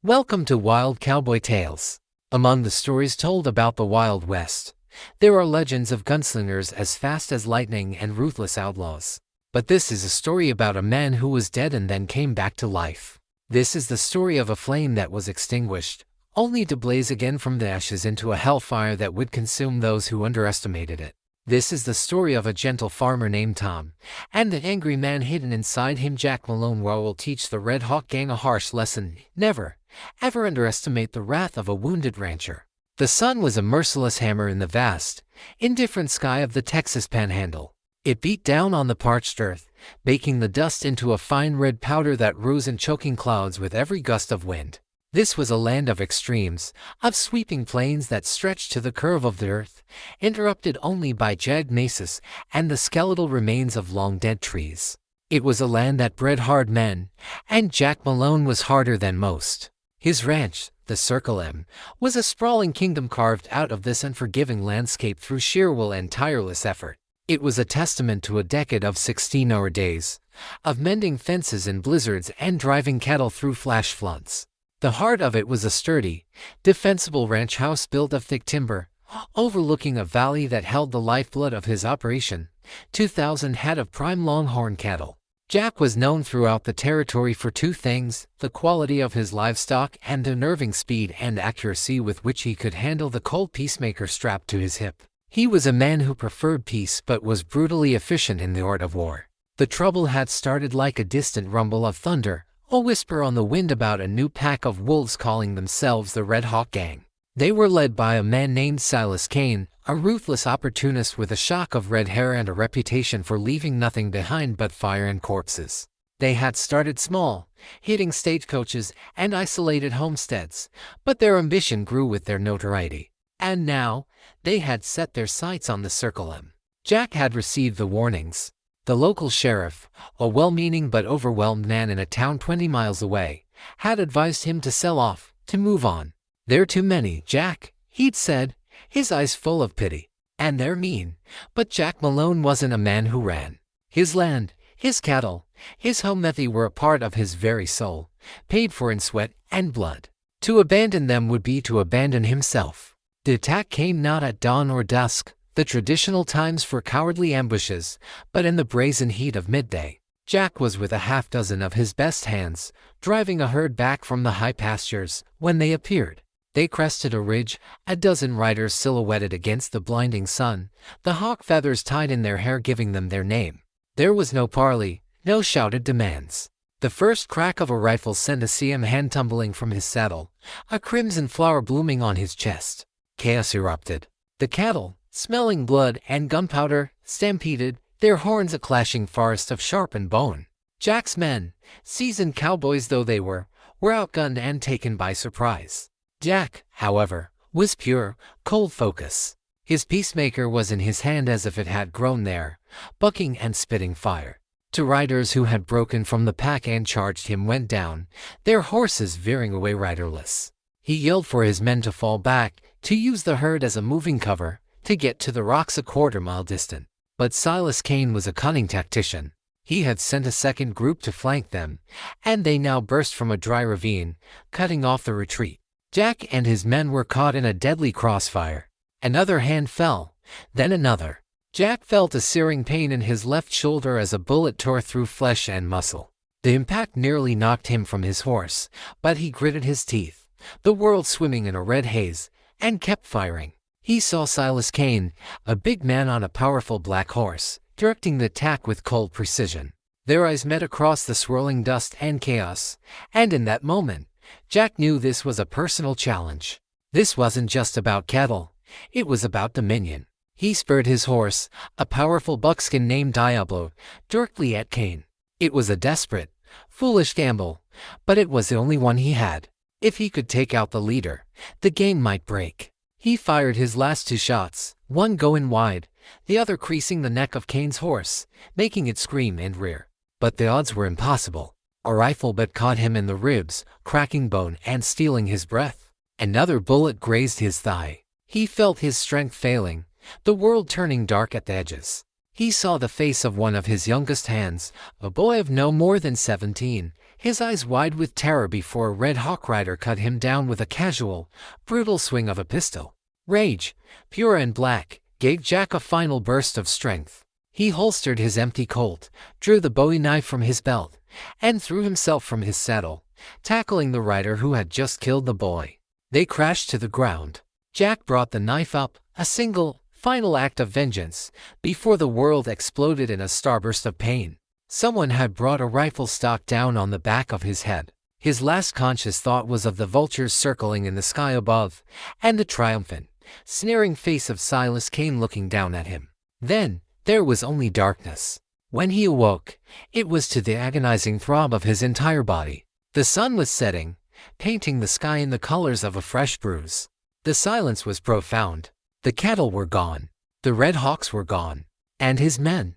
Welcome to Wild Cowboy Tales. Among the stories told about the Wild West, there are legends of gunslingers as fast as lightning and ruthless outlaws. But this is a story about a man who was dead and then came back to life. This is the story of a flame that was extinguished, only to blaze again from the ashes into a hellfire that would consume those who underestimated it. This is the story of a gentle farmer named Tom, and the angry man hidden inside him, Jack Malone, where will teach the Red Hawk Gang a harsh lesson: never, ever underestimate the wrath of a wounded rancher. The sun was a merciless hammer in the vast, indifferent sky of the Texas Panhandle. It beat down on the parched earth, baking the dust into a fine red powder that rose in choking clouds with every gust of wind. This was a land of extremes, of sweeping plains that stretched to the curve of the earth, interrupted only by jagged mesas and the skeletal remains of long-dead trees. It was a land that bred hard men, and Jack Malone was harder than most. His ranch, the Circle M, was a sprawling kingdom carved out of this unforgiving landscape through sheer will and tireless effort. It was a testament to a decade of 16-hour days, of mending fences in blizzards and driving cattle through flash floods. The heart of it was a sturdy, defensible ranch house built of thick timber, overlooking a valley that held the lifeblood of his operation: 2,000 head of prime longhorn cattle. Jack was known throughout the territory for two things: the quality of his livestock and the unnerving speed and accuracy with which he could handle the cold peacemaker strapped to his hip. He was a man who preferred peace but was brutally efficient in the art of war. The trouble had started like a distant rumble of thunder, a whisper on the wind about a new pack of wolves calling themselves the Red Hawk Gang. They were led by a man named Silas Kane, a ruthless opportunist with a shock of red hair and a reputation for leaving nothing behind but fire and corpses. They had started small, hitting stagecoaches and isolated homesteads, but their ambition grew with their notoriety. And now, they had set their sights on the Circle M. Jack had received the warnings. The local sheriff, a well-meaning but overwhelmed man in a town 20 miles away, had advised him to sell off, to move on. "They're too many, Jack," he'd said, his eyes full of pity. "And they're mean." But Jack Malone wasn't a man who ran. His land, his cattle, his home were a part of his very soul, paid for in sweat and blood. To abandon them would be to abandon himself. The attack came not at dawn or dusk, the traditional times for cowardly ambushes, but in the brazen heat of midday. Jack was with a half-dozen of his best hands, driving a herd back from the high pastures, when they appeared. They crested a ridge, a dozen riders silhouetted against the blinding sun, the hawk feathers tied in their hair giving them their name. There was no parley, no shouted demands. The first crack of a rifle sent a CM hand tumbling from his saddle, a crimson flower blooming on his chest. Chaos erupted. The cattle, smelling blood and gunpowder, stampeded, their horns a clashing forest of sharpened bone. Jack's men, seasoned cowboys though they were outgunned and taken by surprise. Jack, however, was pure, cold focus. His peacemaker was in his hand as if it had grown there, bucking and spitting fire. Two riders who had broken from the pack and charged him went down, their horses veering away riderless. He yelled for his men to fall back, to use the herd as a moving cover, to get to the rocks a quarter-mile distant. But Silas Kane was a cunning tactician. He had sent a second group to flank them, and they now burst from a dry ravine, cutting off the retreat. Jack and his men were caught in a deadly crossfire. Another hand fell, then another. Jack felt a searing pain in his left shoulder as a bullet tore through flesh and muscle. The impact nearly knocked him from his horse, but he gritted his teeth, the world swimming in a red haze, and kept firing. He saw Silas Kane, a big man on a powerful black horse, directing the attack with cold precision. Their eyes met across the swirling dust and chaos, and in that moment, Jack knew this was a personal challenge. This wasn't just about cattle, it was about dominion. He spurred his horse, a powerful buckskin named Diablo, directly at Kane. It was a desperate, foolish gamble, but it was the only one he had. If he could take out the leader, the game might break. He fired his last two shots, one going wide, the other creasing the neck of Kane's horse, making it scream and rear. But the odds were impossible. A rifle butt caught him in the ribs, cracking bone and stealing his breath. Another bullet grazed his thigh. He felt his strength failing, the world turning dark at the edges. He saw the face of one of his youngest hands, a boy of no more than 17, his eyes wide with terror before a Red Hawk rider cut him down with a casual, brutal swing of a pistol. Rage, pure and black, gave Jack a final burst of strength. He holstered his empty Colt, drew the Bowie knife from his belt, and threw himself from his saddle, tackling the rider who had just killed the boy. They crashed to the ground. Jack brought the knife up, a single, final act of vengeance, before the world exploded in a starburst of pain. Someone had brought a rifle stock down on the back of his head. His last conscious thought was of the vultures circling in the sky above, and the triumphant, sneering face of Silas Kane looking down at him. Then, there was only darkness. When he awoke, it was to the agonizing throb of his entire body. The sun was setting, painting the sky in the colors of a fresh bruise. The silence was profound. The cattle were gone. The Red Hawks were gone. And his men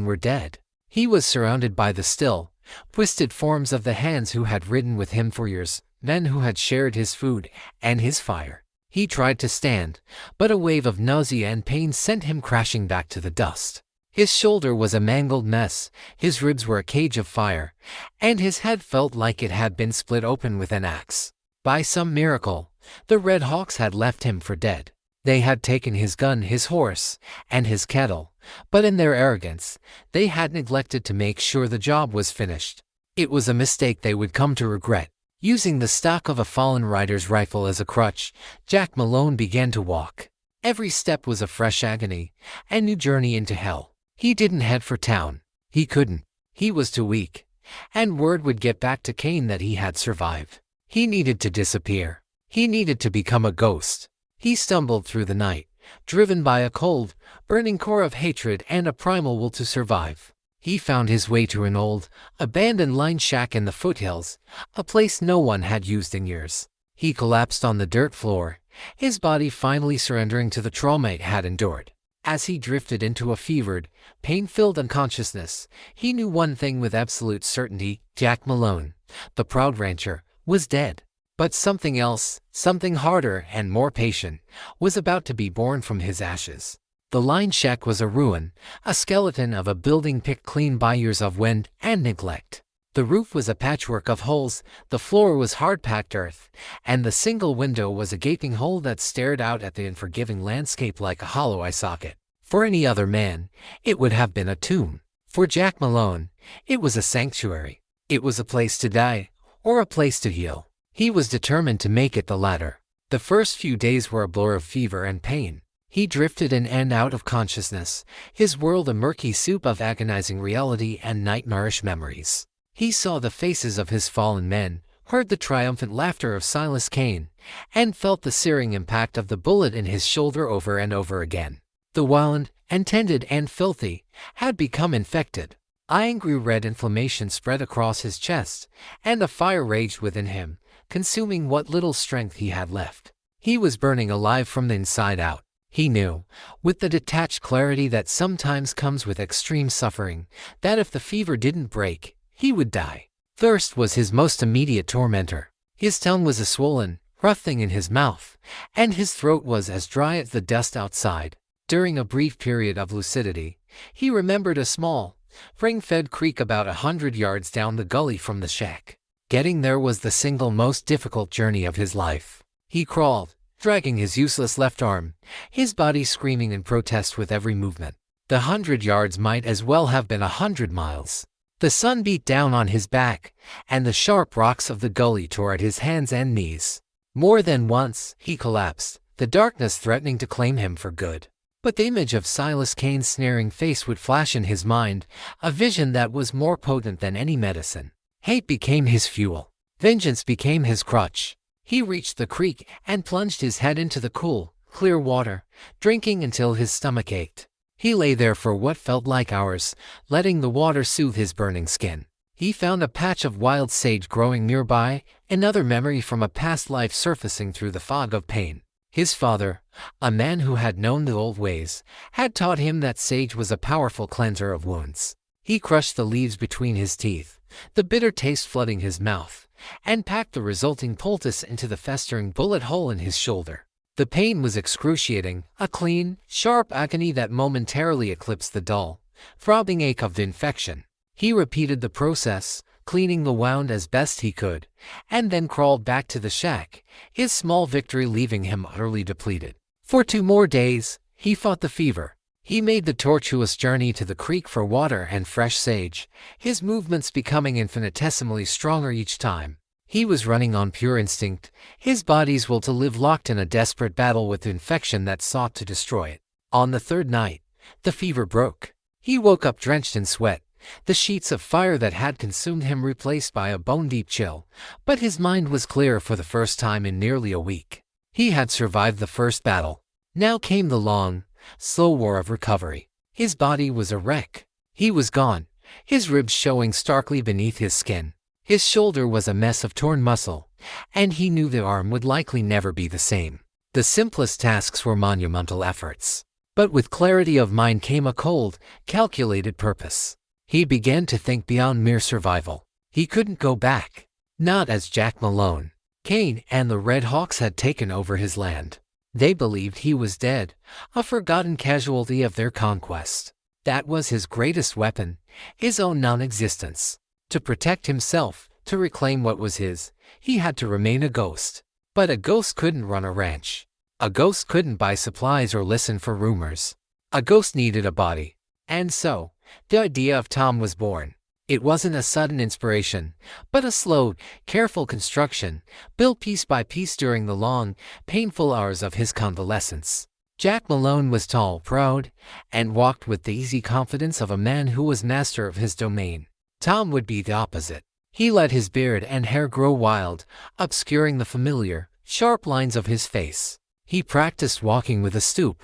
were dead. He was surrounded by the still, twisted forms of the hands who had ridden with him for years, men who had shared his food and his fire. He tried to stand, but a wave of nausea and pain sent him crashing back to the dust. His shoulder was a mangled mess, his ribs were a cage of fire, and his head felt like it had been split open with an axe. By some miracle, the Red Hawks had left him for dead. They had taken his gun, his horse, and his cattle, but in their arrogance, they had neglected to make sure the job was finished. It was a mistake they would come to regret. Using the stock of a fallen rider's rifle as a crutch, Jack Malone began to walk. Every step was a fresh agony, a new journey into hell. He didn't head for town. He couldn't. He was too weak. And word would get back to Kane that he had survived. He needed to disappear. He needed to become a ghost. He stumbled through the night, driven by a cold, burning core of hatred and a primal will to survive. He found his way to an old, abandoned line shack in the foothills, a place no one had used in years. He collapsed on the dirt floor, his body finally surrendering to the trauma it had endured. As he drifted into a fevered, pain-filled unconsciousness, he knew one thing with absolute certainty: Jack Malone, the proud rancher, was dead. But something else, something harder and more patient, was about to be born from his ashes. The line shack was a ruin, a skeleton of a building picked clean by years of wind and neglect. The roof was a patchwork of holes, the floor was hard-packed earth, and the single window was a gaping hole that stared out at the unforgiving landscape like a hollow eye socket. For any other man, it would have been a tomb. For Jack Malone, it was a sanctuary. It was a place to die, or a place to heal. He was determined to make it the latter. The first few days were a blur of fever and pain. He drifted in and out of consciousness, his world a murky soup of agonizing reality and nightmarish memories. He saw the faces of his fallen men, heard the triumphant laughter of Silas Kane, and felt the searing impact of the bullet in his shoulder over and over again. The wound, untended and filthy, had become infected. Angry red inflammation spread across his chest, and a fire raged within him, consuming what little strength he had left. He was burning alive from the inside out. He knew, with the detached clarity that sometimes comes with extreme suffering, that if the fever didn't break, he would die. Thirst was his most immediate tormentor. His tongue was a swollen, rough thing in his mouth, and his throat was as dry as the dust outside. During a brief period of lucidity, he remembered a small, spring-fed creek about 100 yards down the gully from the shack. Getting there was the single most difficult journey of his life. He crawled, dragging his useless left arm, his body screaming in protest with every movement. The 100 yards might as well have been 100 miles. The sun beat down on his back, and the sharp rocks of the gully tore at his hands and knees. More than once, he collapsed, the darkness threatening to claim him for good. But the image of Silas Kane's sneering face would flash in his mind, a vision that was more potent than any medicine. Hate became his fuel. Vengeance became his crutch. He reached the creek and plunged his head into the cool, clear water, drinking until his stomach ached. He lay there for what felt like hours, letting the water soothe his burning skin. He found a patch of wild sage growing nearby, another memory from a past life surfacing through the fog of pain. His father, a man who had known the old ways, had taught him that sage was a powerful cleanser of wounds. He crushed the leaves between his teeth, the bitter taste flooding his mouth, and packed the resulting poultice into the festering bullet hole in his shoulder. The pain was excruciating, a clean, sharp agony that momentarily eclipsed the dull, throbbing ache of the infection. He repeated the process, cleaning the wound as best he could, and then crawled back to the shack, his small victory leaving him utterly depleted. For 2 more days, he fought the fever. He made the tortuous journey to the creek for water and fresh sage, his movements becoming infinitesimally stronger each time. He was running on pure instinct, his body's will to live locked in a desperate battle with the infection that sought to destroy it. On the 3rd night, the fever broke. He woke up drenched in sweat, the sheets of fire that had consumed him replaced by a bone-deep chill, but his mind was clear for the first time in nearly a week. He had survived the first battle. Now came the long, slow war of recovery. His body was a wreck. He was gone, his ribs showing starkly beneath his skin. His shoulder was a mess of torn muscle, and he knew the arm would likely never be the same. The simplest tasks were monumental efforts. But with clarity of mind came a cold, calculated purpose. He began to think beyond mere survival. He couldn't go back. Not as Jack Malone. Kane and the Red Hawks had taken over his land. They believed he was dead, a forgotten casualty of their conquest. That was his greatest weapon, his own non-existence. To protect himself, to reclaim what was his, he had to remain a ghost. But a ghost couldn't run a ranch. A ghost couldn't buy supplies or listen for rumors. A ghost needed a body. And so, the idea of Tom was born. It wasn't a sudden inspiration, but a slow, careful construction, built piece by piece during the long, painful hours of his convalescence. Jack Malone was tall, proud, and walked with the easy confidence of a man who was master of his domain. Tom would be the opposite. He let his beard and hair grow wild, obscuring the familiar, sharp lines of his face. He practiced walking with a stoop,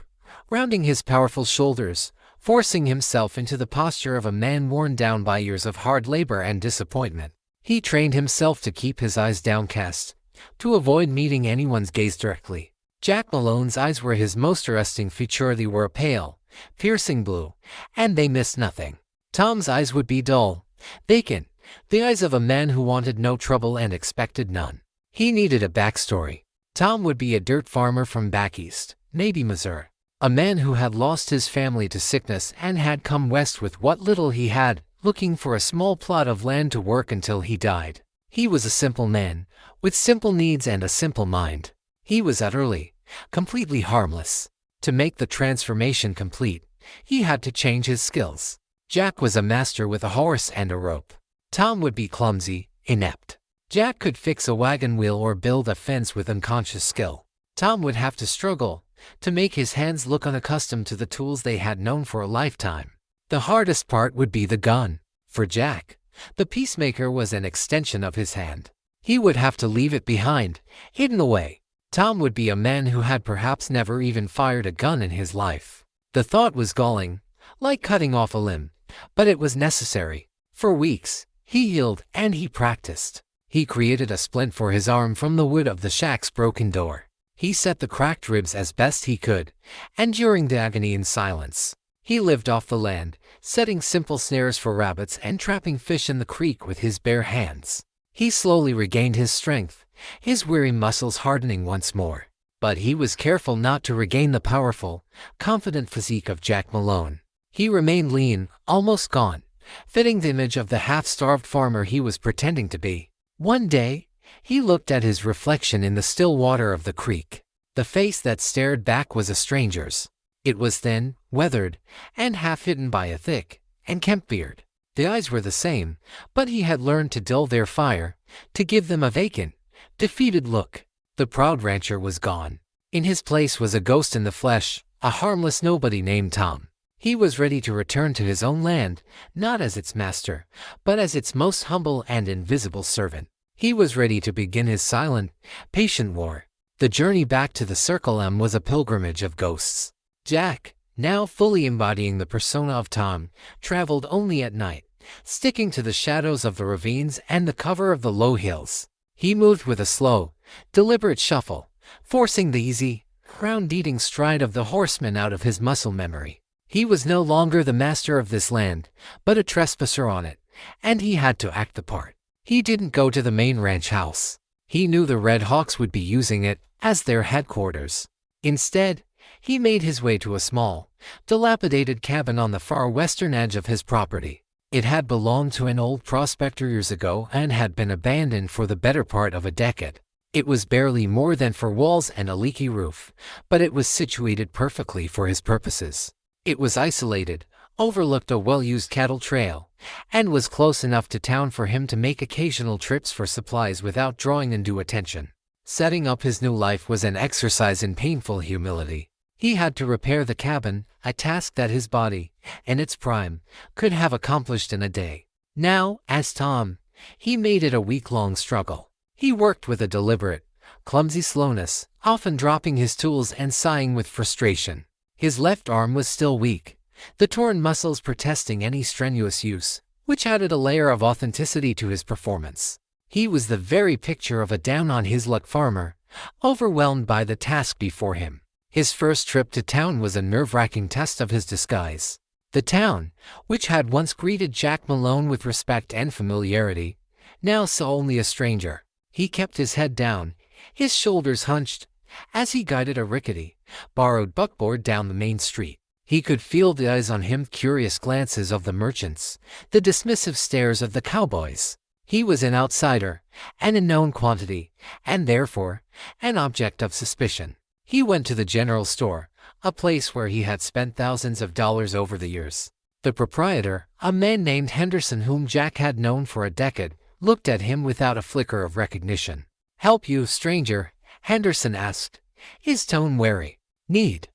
rounding his powerful shoulders, forcing himself into the posture of a man worn down by years of hard labor and disappointment. He trained himself to keep his eyes downcast, to avoid meeting anyone's gaze directly. Jack Malone's eyes were his most arresting feature. They were a pale, piercing blue, and they missed nothing. Tom's eyes would be dull, vacant, the eyes of a man who wanted no trouble and expected none. He needed a backstory. Tom would be a dirt farmer from back east, maybe Missouri. A man who had lost his family to sickness and had come west with what little he had, looking for a small plot of land to work until he died. He was a simple man, with simple needs and a simple mind. He was utterly, completely harmless. To make the transformation complete, he had to change his skills. Jack was a master with a horse and a rope. Tom would be clumsy, inept. Jack could fix a wagon wheel or build a fence with unconscious skill. Tom would have to struggle to make his hands look unaccustomed to the tools they had known for a lifetime. The hardest part would be the gun. For Jack, the peacemaker was an extension of his hand. He would have to leave it behind, hidden away. Tom would be a man who had perhaps never even fired a gun in his life. The thought was galling, like cutting off a limb, but it was necessary. For weeks, he healed and he practiced. He created a splint for his arm from the wood of the shack's broken door. He set the cracked ribs as best he could, and during the agony in silence, he lived off the land, setting simple snares for rabbits and trapping fish in the creek with his bare hands. He slowly regained his strength, his weary muscles hardening once more. But he was careful not to regain the powerful, confident physique of Jack Malone. He remained lean, almost gaunt, fitting the image of the half-starved farmer he was pretending to be. One day, he looked at his reflection in the still water of the creek. The face that stared back was a stranger's. It was thin, weathered, and half hidden by a thick, unkempt beard. The eyes were the same, but he had learned to dull their fire, to give them a vacant, defeated look. The proud rancher was gone. In his place was a ghost in the flesh, a harmless nobody named Tom. He was ready to return to his own land, not as its master, but as its most humble and invisible servant. He was ready to begin his silent, patient war. The journey back to the Circle M was a pilgrimage of ghosts. Jack, now fully embodying the persona of Tom, traveled only at night, sticking to the shadows of the ravines and the cover of the low hills. He moved with a slow, deliberate shuffle, forcing the easy, ground-eating stride of the horseman out of his muscle memory. He was no longer the master of this land, but a trespasser on it, and he had to act the part. He didn't go to the main ranch house. He knew the Red Hawks would be using it as their headquarters. Instead, he made his way to a small, dilapidated cabin on the far western edge of his property. It had belonged to an old prospector years ago and had been abandoned for the better part of a decade. It was barely more than 4 walls and a leaky roof, but it was situated perfectly for his purposes. It was isolated, overlooked a well-used cattle trail, and was close enough to town for him to make occasional trips for supplies without drawing undue attention. Setting up his new life was an exercise in painful humility. He had to repair the cabin, a task that his body, in its prime, could have accomplished in a day. Now, as Tom, he made it a week-long struggle. He worked with a deliberate, clumsy slowness, often dropping his tools and sighing with frustration. His left arm was still weak, the torn muscles protesting any strenuous use, which added a layer of authenticity to his performance. He was the very picture of a down-on-his-luck farmer, overwhelmed by the task before him. His first trip to town was a nerve-wracking test of his disguise. The town, which had once greeted Jack Malone with respect and familiarity, now saw only a stranger. He kept his head down, his shoulders hunched, as he guided a rickety, borrowed buckboard down the main street. He could feel the eyes on him, curious glances of the merchants, the dismissive stares of the cowboys. He was an outsider, an unknown quantity, and therefore, an object of suspicion. He went to the general store, a place where he had spent thousands of dollars over the years. The proprietor, a man named Henderson whom Jack had known for a decade, looked at him without a flicker of recognition. "Help you, stranger?" Henderson asked, his tone wary. Need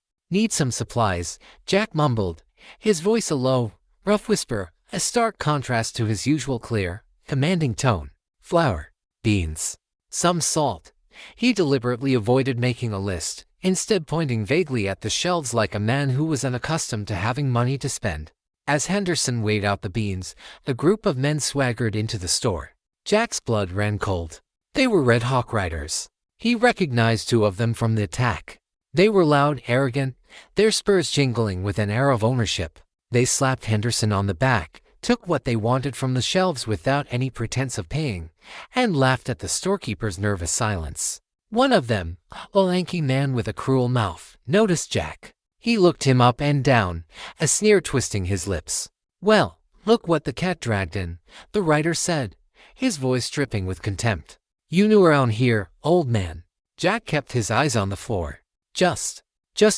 some supplies," Jack mumbled, his voice a low, rough whisper, a stark contrast to his usual clear, commanding tone. "Flour, beans, some salt." He deliberately avoided making a list, instead pointing vaguely at the shelves like a man who was unaccustomed to having money to spend. As Henderson weighed out the beans, a group of men swaggered into the store. Jack's blood ran cold. They were Red Hawk riders. He recognized 2 of them from the attack. They were loud, arrogant, their spurs jingling with an air of ownership. They slapped Henderson on the back, took what they wanted from the shelves without any pretense of paying, and laughed at the storekeeper's nervous silence. One of them, a lanky man with a cruel mouth, noticed Jack. He looked him up and down, a sneer twisting his lips. "Well, look what the cat dragged in," the rider said, his voice dripping with contempt. "You new around here, old man." Jack kept his eyes on the floor. Just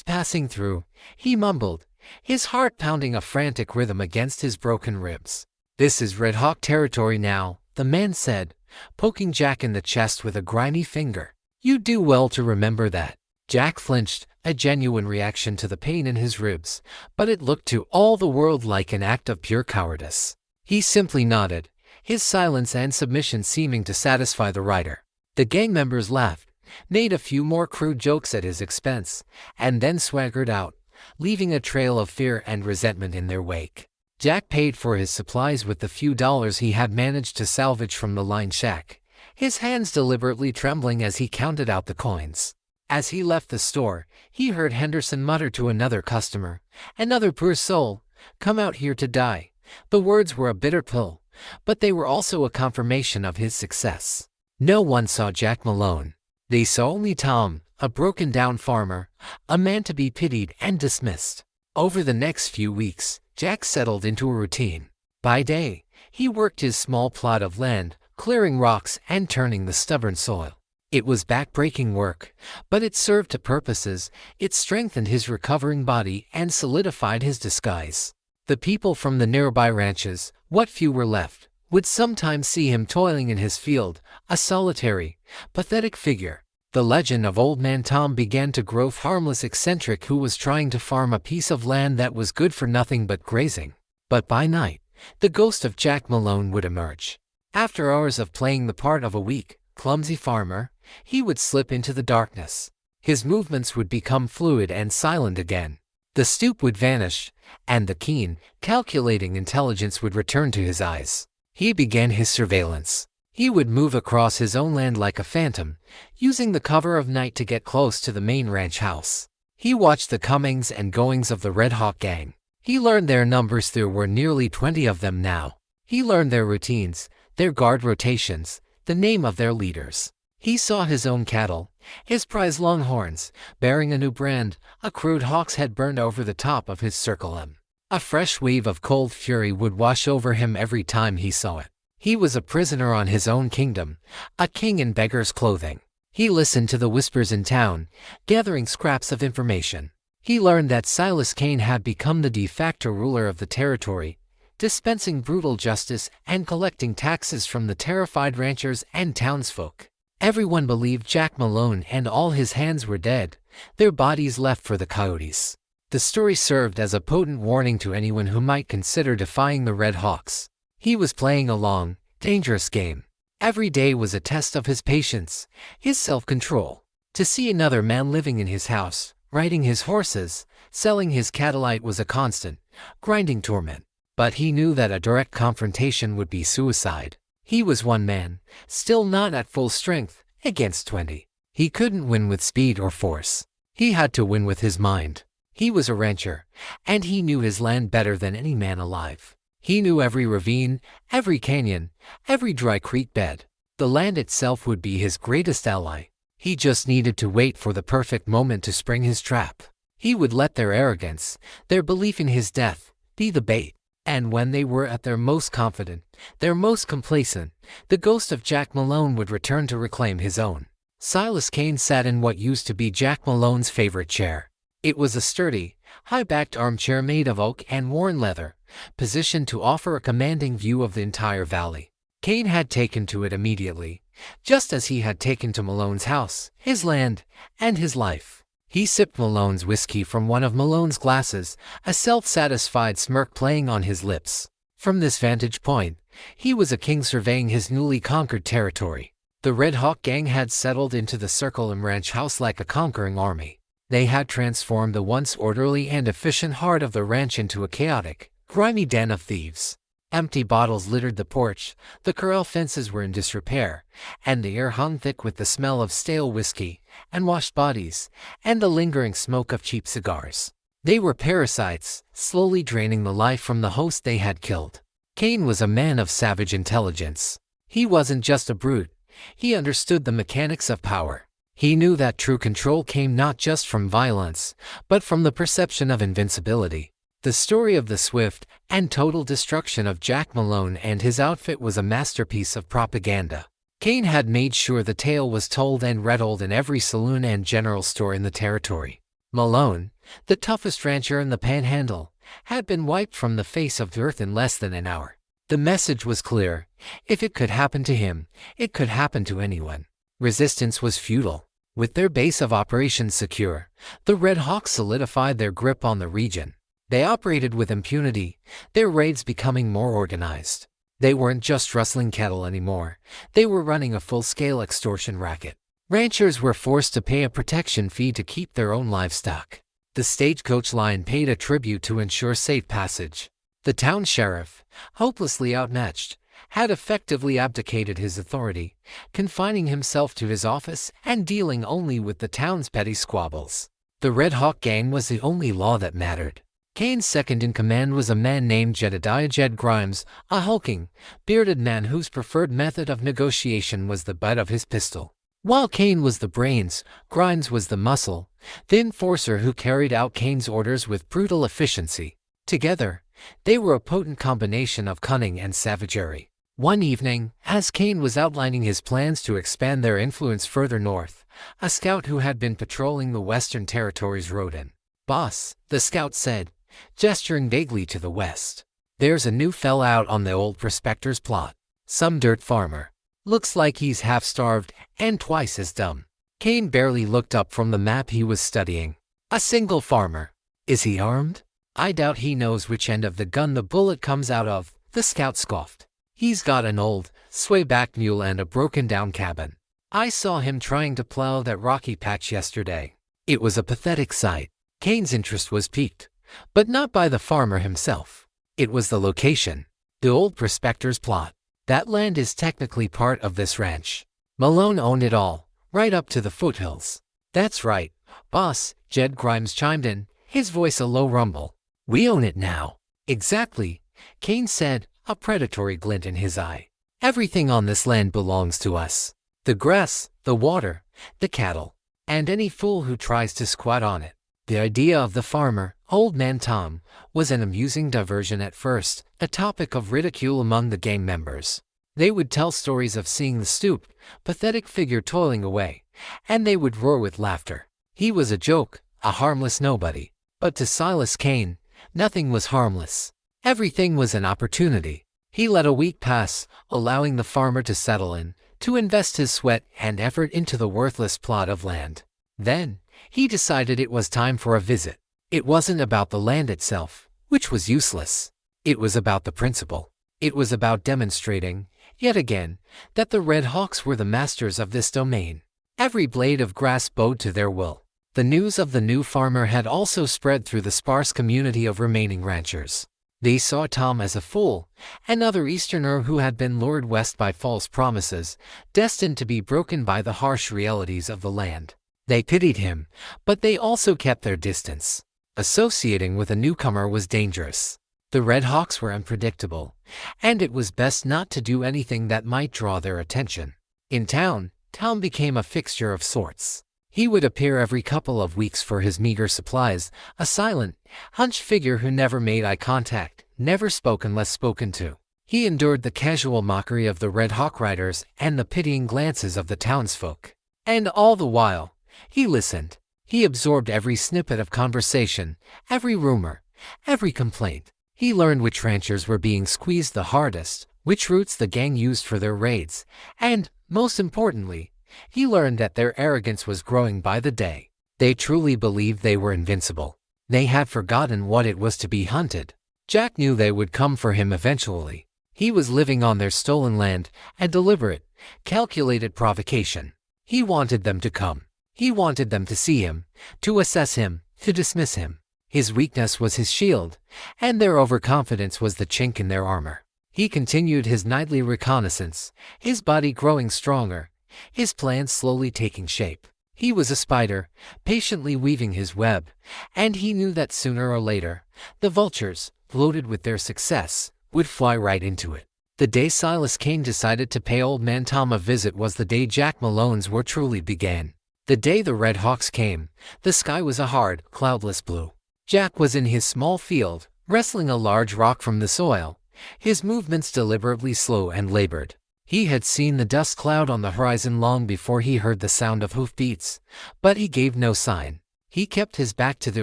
passing through," he mumbled, his heart pounding a frantic rhythm against his broken ribs. "This is Red Hawk territory now," the man said, poking Jack in the chest with a grimy finger. "You do well to remember that." Jack flinched, a genuine reaction to the pain in his ribs, but it looked to all the world like an act of pure cowardice. He simply nodded, his silence and submission seeming to satisfy the rider. The gang members laughed, made a few more crude jokes at his expense, and then swaggered out, leaving a trail of fear and resentment in their wake. Jack paid for his supplies with the few dollars he had managed to salvage from the line shack, his hands deliberately trembling as he counted out the coins. As he left the store, he heard Henderson mutter to another customer, "Another poor soul, come out here to die." The words were a bitter pill, but they were also a confirmation of his success. No one saw Jack Malone. They saw only Tom, a broken-down farmer, a man to be pitied and dismissed. Over the next few weeks, Jack settled into a routine. By day, he worked his small plot of land, clearing rocks and turning the stubborn soil. It was back-breaking work, but it served 2 purposes. It strengthened his recovering body and solidified his disguise. The people from the nearby ranches, what few were left, would sometimes see him toiling in his field, a solitary, pathetic figure. The legend of Old Man Tom began to grow. Harmless eccentric who was trying to farm a piece of land that was good for nothing but grazing. But by night, the ghost of Jack Malone would emerge. After hours of playing the part of a weak, clumsy farmer, he would slip into the darkness. His movements would become fluid and silent again. The stoop would vanish, and the keen, calculating intelligence would return to his eyes. He began his surveillance. He would move across his own land like a phantom, using the cover of night to get close to the main ranch house. He watched the comings and goings of the Red Hawk gang. He learned their numbers. There were nearly 20 of them now. He learned their routines, their guard rotations, the name of their leaders. He saw his own cattle, his prize longhorns, bearing a new brand, a crude hawk's head burned over the top of his circle M. A fresh wave of cold fury would wash over him every time he saw it. He was a prisoner on his own kingdom, a king in beggar's clothing. He listened to the whispers in town, gathering scraps of information. He learned that Silas Kane had become the de facto ruler of the territory, dispensing brutal justice and collecting taxes from the terrified ranchers and townsfolk. Everyone believed Jack Malone and all his hands were dead, their bodies left for the coyotes. The story served as a potent warning to anyone who might consider defying the Red Hawks. He was playing a long, dangerous game. Every day was a test of his patience, his self-control. To see another man living in his house, riding his horses, selling his cattle was a constant, grinding torment. But he knew that a direct confrontation would be suicide. He was one man, still not at full strength, against 20. He couldn't win with speed or force. He had to win with his mind. He was a rancher, and he knew his land better than any man alive. He knew every ravine, every canyon, every dry creek bed. The land itself would be his greatest ally. He just needed to wait for the perfect moment to spring his trap. He would let their arrogance, their belief in his death, be the bait. And when they were at their most confident, their most complacent, the ghost of Jack Malone would return to reclaim his own. Silas Kane sat in what used to be Jack Malone's favorite chair. It was a sturdy, high-backed armchair made of oak and worn leather, positioned to offer a commanding view of the entire valley. Kane had taken to it immediately, just as he had taken to Malone's house, his land, and his life. He sipped Malone's whiskey from one of Malone's glasses, a self-satisfied smirk playing on his lips. From this vantage point, he was a king surveying his newly conquered territory. The Red Hawk gang had settled into the Circle M ranch house like a conquering army. They had transformed the once orderly and efficient heart of the ranch into a chaotic, grimy den of thieves. Empty bottles littered the porch, the corral fences were in disrepair, and the air hung thick with the smell of stale whiskey, and washed bodies, and the lingering smoke of cheap cigars. They were parasites, slowly draining the life from the host they had killed. Kane was a man of savage intelligence. He wasn't just a brute, he understood the mechanics of power. He knew that true control came not just from violence, but from the perception of invincibility. The story of the swift and total destruction of Jack Malone and his outfit was a masterpiece of propaganda. Kane had made sure the tale was told and retold in every saloon and general store in the territory. Malone, the toughest rancher in the Panhandle, had been wiped from the face of the earth in less than an hour. The message was clear. If it could happen to him, it could happen to anyone. Resistance was futile. With their base of operations secure, the Red Hawks solidified their grip on the region. They operated with impunity, their raids becoming more organized. They weren't just rustling cattle anymore, they were running a full-scale extortion racket. Ranchers were forced to pay a protection fee to keep their own livestock. The stagecoach line paid a tribute to ensure safe passage. The town sheriff, hopelessly outmatched, had effectively abdicated his authority, confining himself to his office and dealing only with the town's petty squabbles. The Red Hawk gang was the only law that mattered. Kane's second-in-command was a man named Jedediah Jed Grimes, a hulking, bearded man whose preferred method of negotiation was the butt of his pistol. While Kane was the brains, Grimes was the muscle, the enforcer who carried out Kane's orders with brutal efficiency. Together, they were a potent combination of cunning and savagery. One evening, as Kane was outlining his plans to expand their influence further north, a scout who had been patrolling the Western Territories rode in. "Boss," the scout said, gesturing vaguely to the west. "There's a new fella out on the old prospector's plot. Some dirt farmer. Looks like he's half-starved and twice as dumb." Kane barely looked up from the map he was studying. "A single farmer. Is he armed?" "I doubt he knows which end of the gun the bullet comes out of," the scout scoffed. "He's got an old, sway-back mule and a broken-down cabin. I saw him trying to plow that rocky patch yesterday. It was a pathetic sight." Kane's interest was piqued, but not by the farmer himself. It was the location. The old prospector's plot. That land is technically part of this ranch. Malone owned it all, right up to the foothills. "That's right, boss," Jed Grimes chimed in, his voice a low rumble. "We own it now." "Exactly," Kane said, a predatory glint in his eye. "Everything on this land belongs to us. The grass, the water, the cattle, and any fool who tries to squat on it." The idea of the farmer, Old Man Tom, was an amusing diversion at first, a topic of ridicule among the gang members. They would tell stories of seeing the stooped, pathetic figure toiling away, and they would roar with laughter. He was a joke, a harmless nobody. But to Silas Kane, nothing was harmless. Everything was an opportunity. He let a week pass, allowing the farmer to settle in, to invest his sweat and effort into the worthless plot of land. Then, he decided it was time for a visit. It wasn't about the land itself, which was useless. It was about the principle. It was about demonstrating, yet again, that the Red Hawks were the masters of this domain. Every blade of grass bowed to their will. The news of the new farmer had also spread through the sparse community of remaining ranchers. They saw Tom as a fool, another Easterner who had been lured west by false promises, destined to be broken by the harsh realities of the land. They pitied him, but they also kept their distance. Associating with a newcomer was dangerous. The Red Hawks were unpredictable, and it was best not to do anything that might draw their attention. In town, Tom became a fixture of sorts. He would appear every couple of weeks for his meager supplies, a silent, hunched figure who never made eye contact, never spoke unless spoken to. He endured the casual mockery of the Red Hawk riders and the pitying glances of the townsfolk. And all the while, he listened. He absorbed every snippet of conversation, every rumor, every complaint. He learned which ranchers were being squeezed the hardest, which routes the gang used for their raids, and, most importantly, he learned that their arrogance was growing by the day. They truly believed they were invincible. They had forgotten what it was to be hunted. Jack knew they would come for him eventually. He was living on their stolen land, a deliberate, calculated provocation. He wanted them to come. He wanted them to see him, to assess him, to dismiss him. His weakness was his shield, and their overconfidence was the chink in their armor. He continued his nightly reconnaissance, his body growing stronger, his plans slowly taking shape. He was a spider, patiently weaving his web, and he knew that sooner or later, the vultures, loaded with their success, would fly right into it. The day Silas Kane decided to pay Old Man Tom a visit was the day Jack Malone's war truly began. The day the Red Hawks came, the sky was a hard, cloudless blue. Jack was in his small field, wrestling a large rock from the soil, his movements deliberately slow and labored. He had seen the dust cloud on the horizon long before he heard the sound of hoofbeats, but he gave no sign. He kept his back to the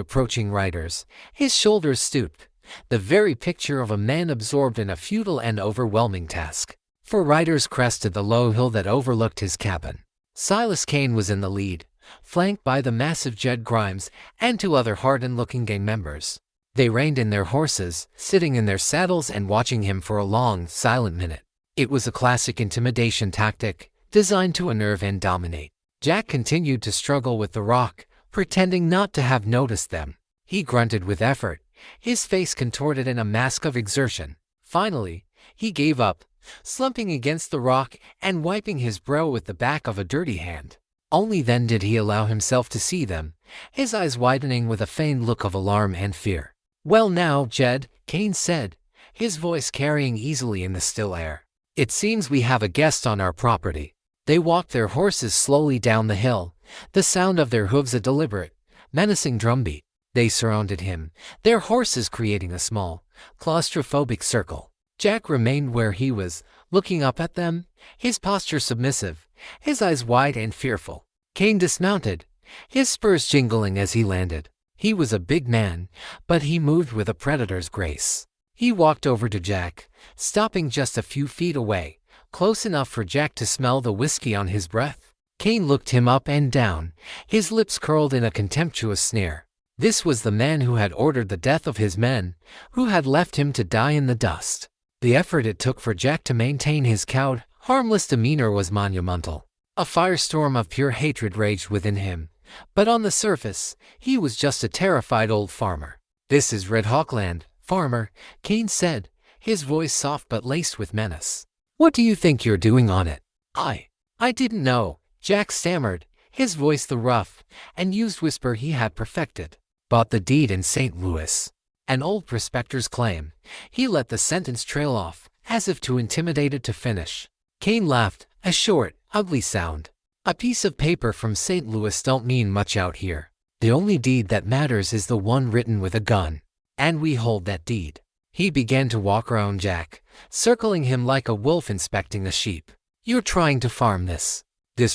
approaching riders, his shoulders stooped, the very picture of a man absorbed in a futile and overwhelming task. Four riders crested the low hill that overlooked his cabin. Silas Kane was in the lead, flanked by the massive Jed Grimes and two other hardened-looking gang members. They reined in their horses, sitting in their saddles and watching him for a long, silent minute. It was a classic intimidation tactic, designed to unnerve and dominate. Jack continued to struggle with the rock, pretending not to have noticed them. He grunted with effort, his face contorted in a mask of exertion. Finally, he gave up, slumping against the rock and wiping his brow with the back of a dirty hand. Only then did he allow himself to see them, his eyes widening with a feigned look of alarm and fear. "Well now, Jed," Kane said, his voice carrying easily in the still air. "It seems we have a guest on our property." They walked their horses slowly down the hill, the sound of their hooves a deliberate, menacing drumbeat. They surrounded him, their horses creating a small, claustrophobic circle. Jack remained where he was, looking up at them, his posture submissive, his eyes wide and fearful. Kane dismounted, his spurs jingling as he landed. He was a big man, but he moved with a predator's grace. He walked over to Jack, stopping just a few feet away, close enough for Jack to smell the whiskey on his breath. Kane looked him up and down, his lips curled in a contemptuous sneer. This was the man who had ordered the death of his men, who had left him to die in the dust. The effort it took for Jack to maintain his cowed, harmless demeanor was monumental. A firestorm of pure hatred raged within him, but on the surface, he was just a terrified old farmer. "This is Red Hawk land, farmer," Kane said, his voice soft but laced with menace. "What do you think you're doing on it?" I didn't know," Jack stammered, his voice the rough and used whisper he had perfected. "Bought the deed in St. Louis." An old prospector's claim. He let the sentence trail off, as if too intimidated to finish. Kane laughed, a short, ugly sound. "A piece of paper from St. Louis don't mean much out here. The only deed that matters is the one written with a gun. And we hold that deed. He began to walk around Jack, circling him like a wolf inspecting a sheep. You're trying to farm this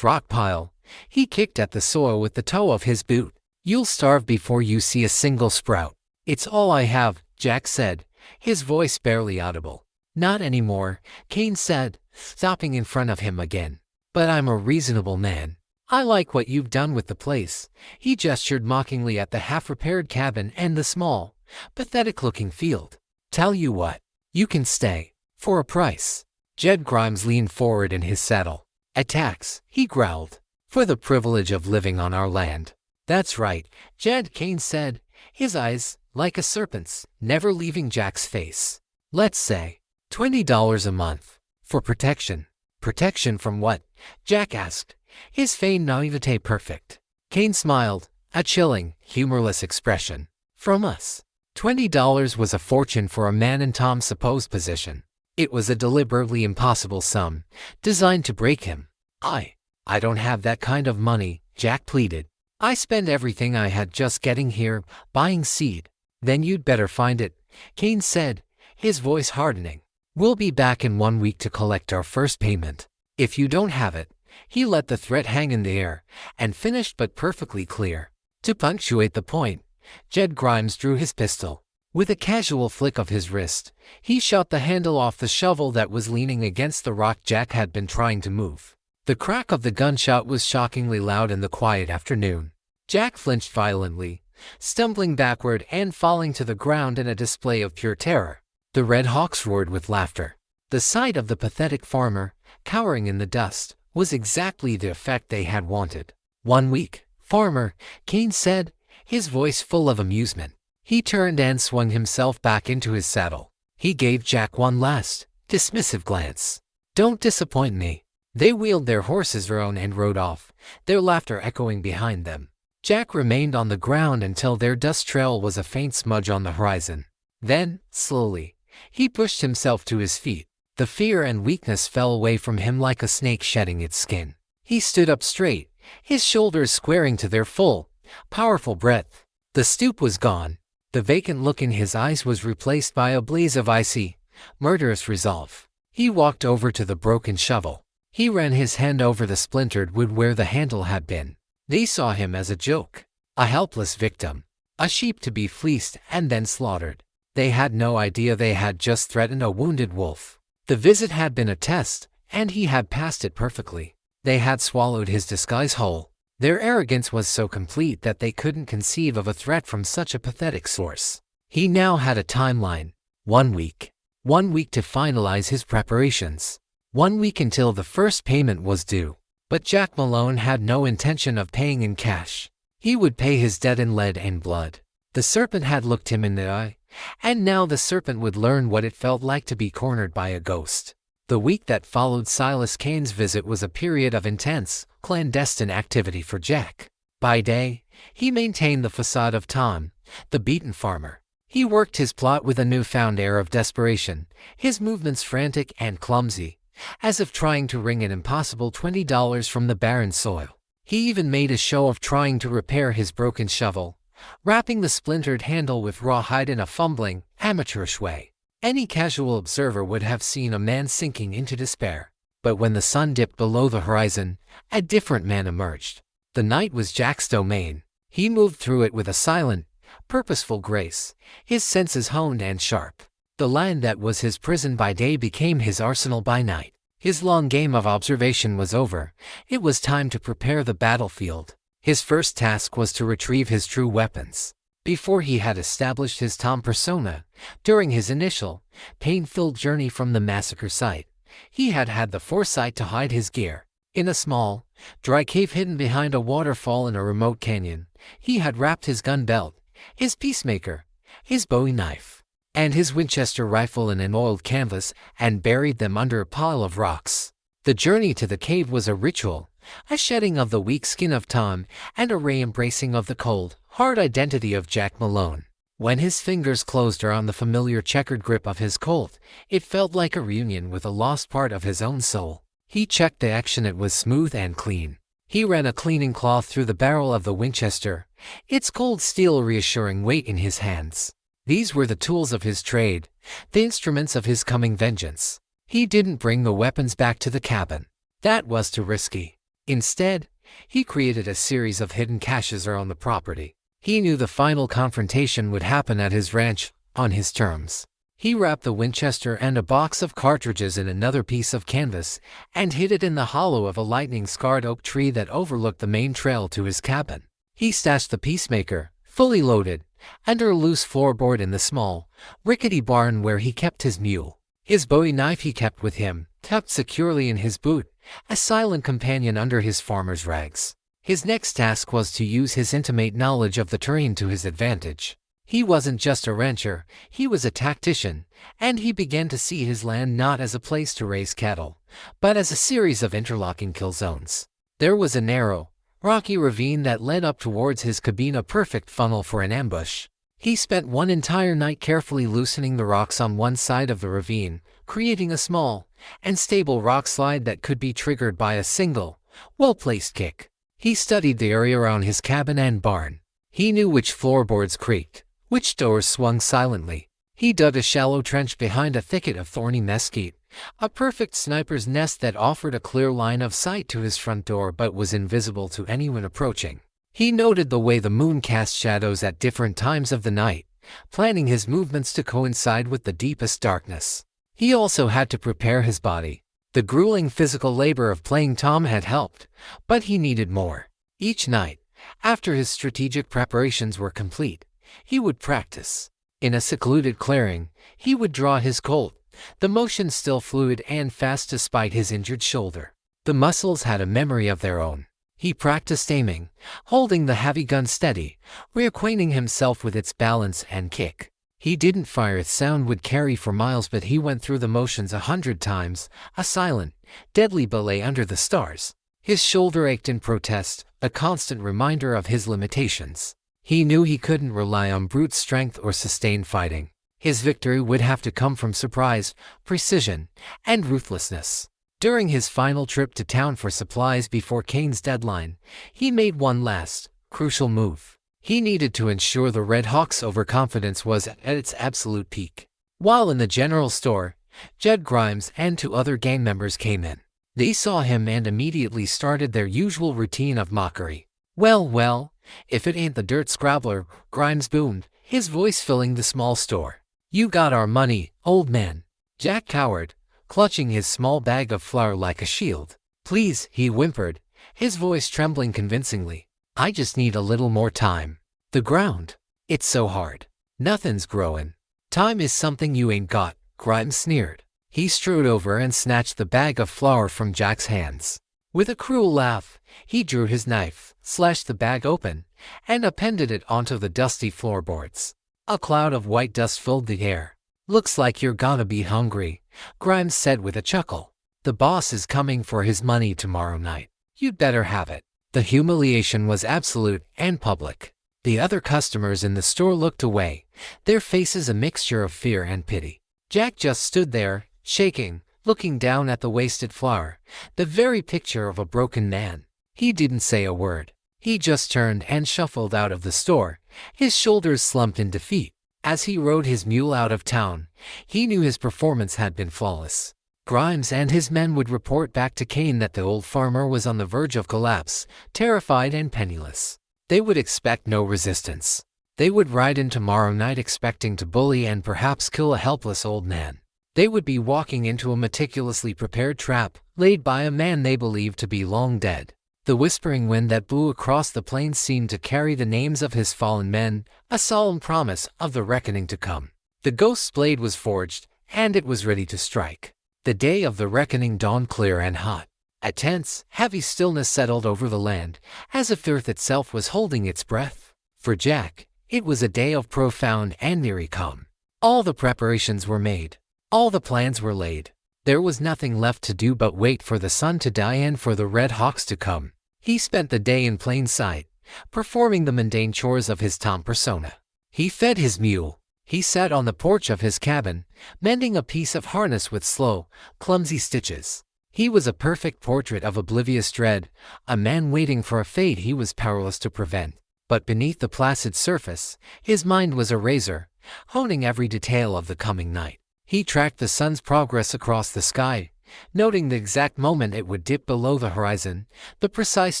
rock pile. He kicked at the soil with the toe of his boot. You'll starve before you see a single sprout. It's all I have, Jack said, his voice barely audible. Not anymore, Kane said, stopping in front of him again. But I'm a reasonable man. I like what you've done with the place. He gestured mockingly at the half-repaired cabin and the small, pathetic-looking field. Tell you what, you can stay. For a price. Jed Grimes leaned forward in his saddle. A tax, he growled. For the privilege of living on our land. That's right, Jed, Kane said, his eyes, like a serpent's, never leaving Jack's face. Let's say $20 a month. For protection. Protection from what? Jack asked, his feigned naivete perfect. Kane smiled, a chilling, humorless expression. From us. $20 was a fortune for a man in Tom's supposed position. It was a deliberately impossible sum, designed to break him. I don't have that kind of money, Jack pleaded. I spend everything I had just getting here, buying seed. Then you'd better find it, Kane said, his voice hardening. We'll be back in 1 week to collect our first payment. If you don't have it, he let the threat hang in the air, and finished but perfectly clear. To punctuate the point, Jed Grimes drew his pistol. With a casual flick of his wrist, he shot the handle off the shovel that was leaning against the rock Jack had been trying to move. The crack of the gunshot was shockingly loud in the quiet afternoon. Jack flinched violently, stumbling backward and falling to the ground in a display of pure terror. The Red Hawks roared with laughter. The sight of the pathetic farmer, cowering in the dust, was exactly the effect they had wanted. 1 week, farmer, Kane said, his voice full of amusement. He turned and swung himself back into his saddle. He gave Jack one last, dismissive glance. Don't disappoint me. They wheeled their horses around and rode off, their laughter echoing behind them. Jack remained on the ground until their dust trail was a faint smudge on the horizon. Then, slowly, he pushed himself to his feet. The fear and weakness fell away from him like a snake shedding its skin. He stood up straight, his shoulders squaring to their full, powerful breadth. The stoop was gone. The vacant look in his eyes was replaced by a blaze of icy, murderous resolve. He walked over to the broken shovel. He ran his hand over the splintered wood where the handle had been. They saw him as a joke, a helpless victim, a sheep to be fleeced and then slaughtered. They had no idea they had just threatened a wounded wolf. The visit had been a test, and he had passed it perfectly. They had swallowed his disguise whole. Their arrogance was so complete that they couldn't conceive of a threat from such a pathetic source. He now had a timeline. 1 week. 1 week to finalize his preparations. 1 week until the first payment was due. But Jack Malone had no intention of paying in cash. He would pay his debt in lead and blood. The serpent had looked him in the eye, and now the serpent would learn what it felt like to be cornered by a ghost. The week that followed Silas Kane's visit was a period of intense, clandestine activity for Jack. By day, he maintained the facade of Tom, the beaten farmer. He worked his plot with a newfound air of desperation, his movements frantic and clumsy, as if trying to wring an impossible $20 from the barren soil. He even made a show of trying to repair his broken shovel, wrapping the splintered handle with rawhide in a fumbling, amateurish way. Any casual observer would have seen a man sinking into despair. But when the sun dipped below the horizon, a different man emerged. The night was Jack's domain. He moved through it with a silent, purposeful grace, his senses honed and sharp. The land that was his prison by day became his arsenal by night. His long game of observation was over. It was time to prepare the battlefield. His first task was to retrieve his true weapons. Before he had established his Tom persona, during his initial, pain-filled journey from the massacre site, he had had the foresight to hide his gear. In a small, dry cave hidden behind a waterfall in a remote canyon, he had wrapped his gun belt, his peacemaker, his Bowie knife, and his Winchester rifle in an oiled canvas and buried them under a pile of rocks. The journey to the cave was a ritual, a shedding of the weak skin of Tom and a re-embracing of the cold, hard identity of Jack Malone. When his fingers closed around the familiar checkered grip of his Colt, it felt like a reunion with a lost part of his own soul. He checked the action. It was smooth and clean. He ran a cleaning cloth through the barrel of the Winchester, its cold steel reassuring weight in his hands. These were the tools of his trade, the instruments of his coming vengeance. He didn't bring the weapons back to the cabin. That was too risky. Instead, he created a series of hidden caches around the property. He knew the final confrontation would happen at his ranch, on his terms. He wrapped the Winchester and a box of cartridges in another piece of canvas and hid it in the hollow of a lightning-scarred oak tree that overlooked the main trail to his cabin. He stashed the Peacemaker, fully loaded, under a loose floorboard in the small, rickety barn where he kept his mule. His Bowie knife he kept with him, tucked securely in his boot, a silent companion under his farmer's rags. His next task was to use his intimate knowledge of the terrain to his advantage. He wasn't just a rancher, he was a tactician, and he began to see his land not as a place to raise cattle, but as a series of interlocking kill zones. There was a narrow, rocky ravine that led up towards his cabin, a perfect funnel for an ambush. He spent one entire night carefully loosening the rocks on one side of the ravine, creating a small and stable rock slide that could be triggered by a single, well-placed kick. He studied the area around his cabin and barn. He knew which floorboards creaked, which doors swung silently. He dug a shallow trench behind a thicket of thorny mesquite, a perfect sniper's nest that offered a clear line of sight to his front door but was invisible to anyone approaching. He noted the way the moon cast shadows at different times of the night, planning his movements to coincide with the deepest darkness. He also had to prepare his body. The grueling physical labor of playing Tom had helped, but he needed more. Each night, after his strategic preparations were complete, he would practice. In a secluded clearing, he would draw his Colt, the motion still fluid and fast despite his injured shoulder. The muscles had a memory of their own. He practiced aiming, holding the heavy gun steady, reacquainting himself with its balance and kick. He didn't fire, its sound would carry for miles, but he went through the motions 100 times, a silent, deadly ballet under the stars. His shoulder ached in protest, a constant reminder of his limitations. He knew he couldn't rely on brute strength or sustained fighting. His victory would have to come from surprise, precision, and ruthlessness. During his final trip to town for supplies before Kane's deadline, he made one last, crucial move. He needed to ensure the Red Hawk's overconfidence was at its absolute peak. While in the general store, Jed Grimes and 2 other gang members came in. They saw him and immediately started their usual routine of mockery. Well, if it ain't the dirt scrabbler," Grimes boomed, his voice filling the small store. "You got our money, old man." Jack cowered, clutching his small bag of flour like a shield. "Please," he whimpered, his voice trembling convincingly. "I just need a little more time. The ground, it's so hard. Nothing's growing." "Time is something you ain't got," Grimes sneered. He strode over and snatched the bag of flour from Jack's hands. With a cruel laugh, he drew his knife, slashed the bag open, and appended it onto the dusty floorboards. A cloud of white dust filled the air. "Looks like you're gonna be hungry," Grimes said with a chuckle. "The boss is coming for his money tomorrow night. You'd better have it." The humiliation was absolute and public. The other customers in the store looked away, their faces a mixture of fear and pity. Jack just stood there, shaking, looking down at the wasted flour, the very picture of a broken man. He didn't say a word. He just turned and shuffled out of the store, his shoulders slumped in defeat. As he rode his mule out of town, he knew his performance had been flawless. Grimes and his men would report back to Kane that the old farmer was on the verge of collapse, terrified and penniless. They would expect no resistance. They would ride in tomorrow night expecting to bully and perhaps kill a helpless old man. They would be walking into a meticulously prepared trap, laid by a man they believed to be long dead. The whispering wind that blew across the plains seemed to carry the names of his fallen men, a solemn promise of the reckoning to come. The ghost's blade was forged, and it was ready to strike. The day of the reckoning dawned clear and hot. A tense, heavy stillness settled over the land, as if earth itself was holding its breath. For Jack, it was a day of profound and eerie calm. All the preparations were made. All the plans were laid. There was nothing left to do but wait for the sun to die and for the Red Hawks to come. He spent the day in plain sight, performing the mundane chores of his Tom persona. He fed his mule. He sat on the porch of his cabin, mending a piece of harness with slow, clumsy stitches. He was a perfect portrait of oblivious dread, a man waiting for a fate he was powerless to prevent. But beneath the placid surface, his mind was a razor, honing every detail of the coming night. He tracked the sun's progress across the sky, noting the exact moment it would dip below the horizon, the precise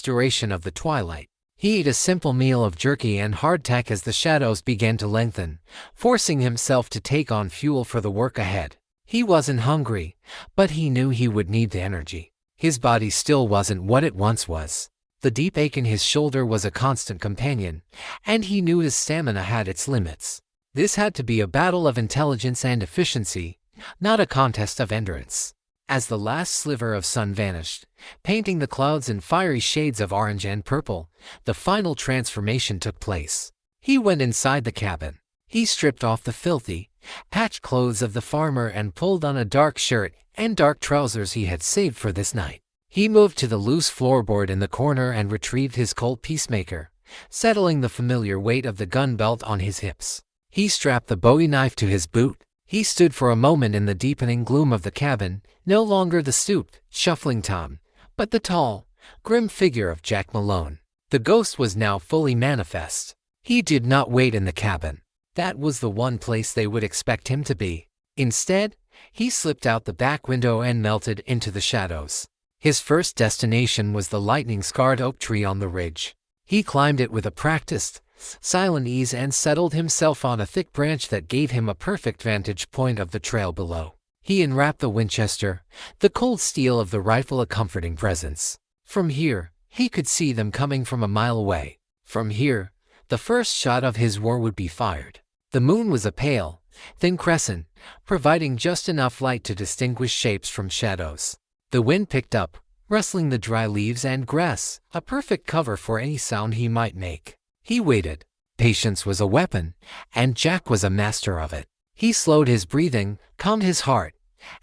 duration of the twilight. He ate a simple meal of jerky and hardtack as the shadows began to lengthen, forcing himself to take on fuel for the work ahead. He wasn't hungry, but he knew he would need the energy. His body still wasn't what it once was. The deep ache in his shoulder was a constant companion, and he knew his stamina had its limits. This had to be a battle of intelligence and efficiency, not a contest of endurance. As the last sliver of sun vanished, painting the clouds in fiery shades of orange and purple, the final transformation took place. He went inside the cabin. He stripped off the filthy, patched clothes of the farmer and pulled on a dark shirt and dark trousers he had saved for this night. He moved to the loose floorboard in the corner and retrieved his Colt Peacemaker, settling the familiar weight of the gun belt on his hips. He strapped the Bowie knife to his boot. He stood for a moment in the deepening gloom of the cabin, no longer the stooped, shuffling Tom, but the tall, grim figure of Jack Malone. The ghost was now fully manifest. He did not wait in the cabin. That was the one place they would expect him to be. Instead, he slipped out the back window and melted into the shadows. His first destination was the lightning-scarred oak tree on the ridge. He climbed it with a practiced, silent ease and settled himself on a thick branch that gave him a perfect vantage point of the trail below. He unwrapped the Winchester, the cold steel of the rifle a comforting presence. From here, he could see them coming from a mile away. From here, the first shot of his war would be fired. The moon was a pale, thin crescent, providing just enough light to distinguish shapes from shadows. The wind picked up, rustling the dry leaves and grass, a perfect cover for any sound he might make. He waited. Patience was a weapon, and Jack was a master of it. He slowed his breathing, calmed his heart,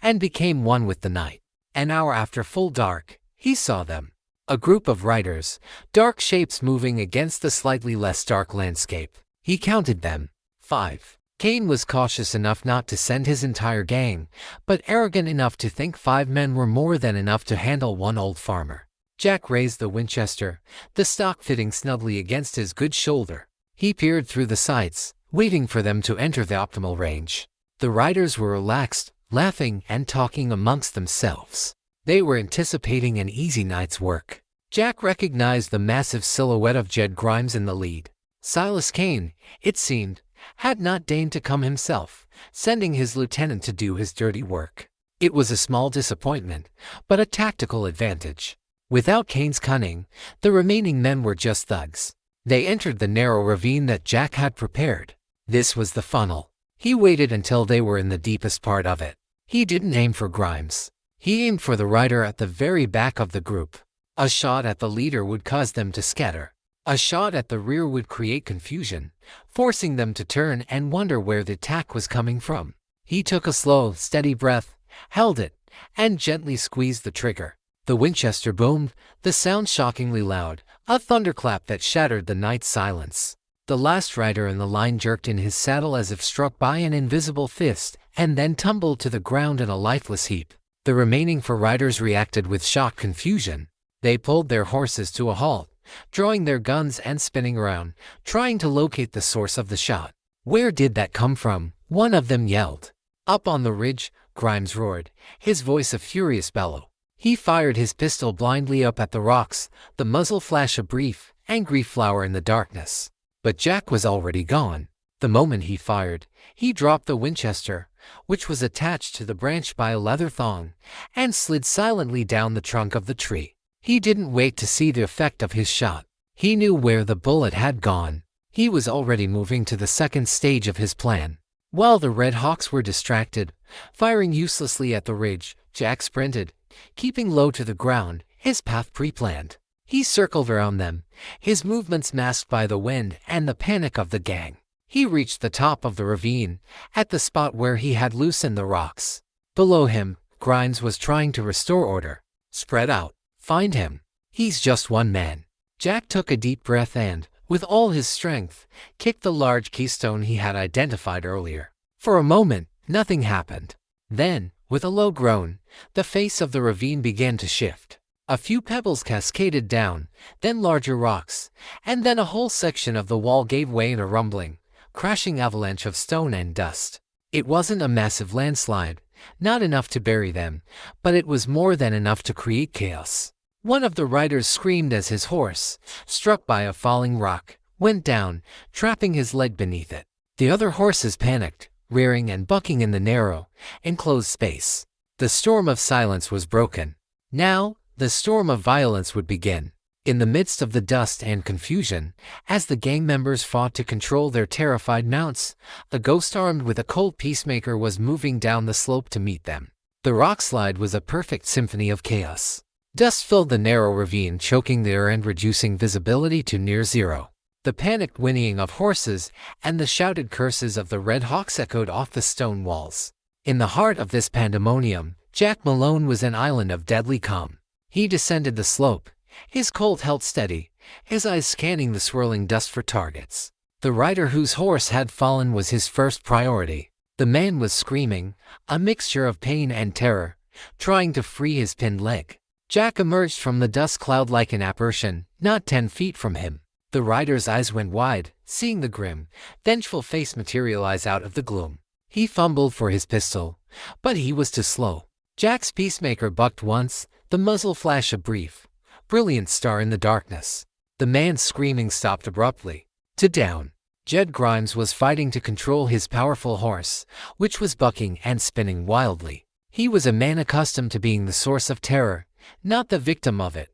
and became one with the night. An hour after full dark, he saw them. A group of riders, dark shapes moving against the slightly less dark landscape. He counted them. 5. Kane was cautious enough not to send his entire gang, but arrogant enough to think 5 men were more than enough to handle one old farmer. Jack raised the Winchester, the stock fitting snugly against his good shoulder. He peered through the sights, waiting for them to enter the optimal range. The riders were relaxed, laughing and talking amongst themselves. They were anticipating an easy night's work. Jack recognized the massive silhouette of Jed Grimes in the lead. Silas Kane, it seemed, had not deigned to come himself, sending his lieutenant to do his dirty work. It was a small disappointment, but a tactical advantage. Without Kane's cunning, the remaining men were just thugs. They entered the narrow ravine that Jack had prepared. This was the funnel. He waited until they were in the deepest part of it. He didn't aim for Grimes. He aimed for the rider at the very back of the group. A shot at the leader would cause them to scatter. A shot at the rear would create confusion, forcing them to turn and wonder where the attack was coming from. He took a slow, steady breath, held it, and gently squeezed the trigger. The Winchester boomed, the sound shockingly loud, a thunderclap that shattered the night's silence. The last rider in the line jerked in his saddle as if struck by an invisible fist, and then tumbled to the ground in a lifeless heap. The remaining 4 riders reacted with shocked confusion. They pulled their horses to a halt, drawing their guns and spinning around, trying to locate the source of the shot. "Where did that come from?" one of them yelled. "Up on the ridge," Grimes roared, his voice a furious bellow. He fired his pistol blindly up at the rocks, the muzzle flash a brief, angry flower in the darkness. But Jack was already gone. The moment he fired, he dropped the Winchester, which was attached to the branch by a leather thong, and slid silently down the trunk of the tree. He didn't wait to see the effect of his shot. He knew where the bullet had gone. He was already moving to the second stage of his plan. While the Red Hawks were distracted, firing uselessly at the ridge, Jack sprinted, keeping low to the ground, his path pre-planned. He circled around them, his movements masked by the wind and the panic of the gang. He reached the top of the ravine, at the spot where he had loosened the rocks. Below him, Grimes was trying to restore order. "Spread out. Find him. He's just one man." Jack took a deep breath and, with all his strength, kicked the large keystone he had identified earlier. For a moment, nothing happened. Then, With a low groan, the face of the ravine began to shift. A few pebbles cascaded down, then larger rocks, and then a whole section of the wall gave way in a rumbling, crashing avalanche of stone and dust. It wasn't a massive landslide, not enough to bury them, but it was more than enough to create chaos. One of the riders screamed as his horse, struck by a falling rock, went down, trapping his leg beneath it. The other horses panicked, rearing and bucking in the narrow, enclosed space. The storm of silence was broken. Now, the storm of violence would begin. In the midst of the dust and confusion, as the gang members fought to control their terrified mounts, a ghost armed with a cold peacemaker was moving down the slope to meet them. The rock slide was a perfect symphony of chaos. Dust filled the narrow ravine, choking the air and reducing visibility to near zero. The panicked whinnying of horses and the shouted curses of the Red Hawks echoed off the stone walls. In the heart of this pandemonium, Jack Malone was an island of deadly calm. He descended the slope, his Colt held steady, his eyes scanning the swirling dust for targets. The rider whose horse had fallen was his first priority. The man was screaming, a mixture of pain and terror, trying to free his pinned leg. Jack emerged from the dust cloud like an apparition, not 10 feet from him. The rider's eyes went wide, seeing the grim, vengeful face materialize out of the gloom. He fumbled for his pistol, but he was too slow. Jack's peacemaker bucked once, the muzzle flashed a brief, brilliant star in the darkness. The man's screaming stopped abruptly. Down. Jed Grimes was fighting to control his powerful horse, which was bucking and spinning wildly. He was a man accustomed to being the source of terror, not the victim of it,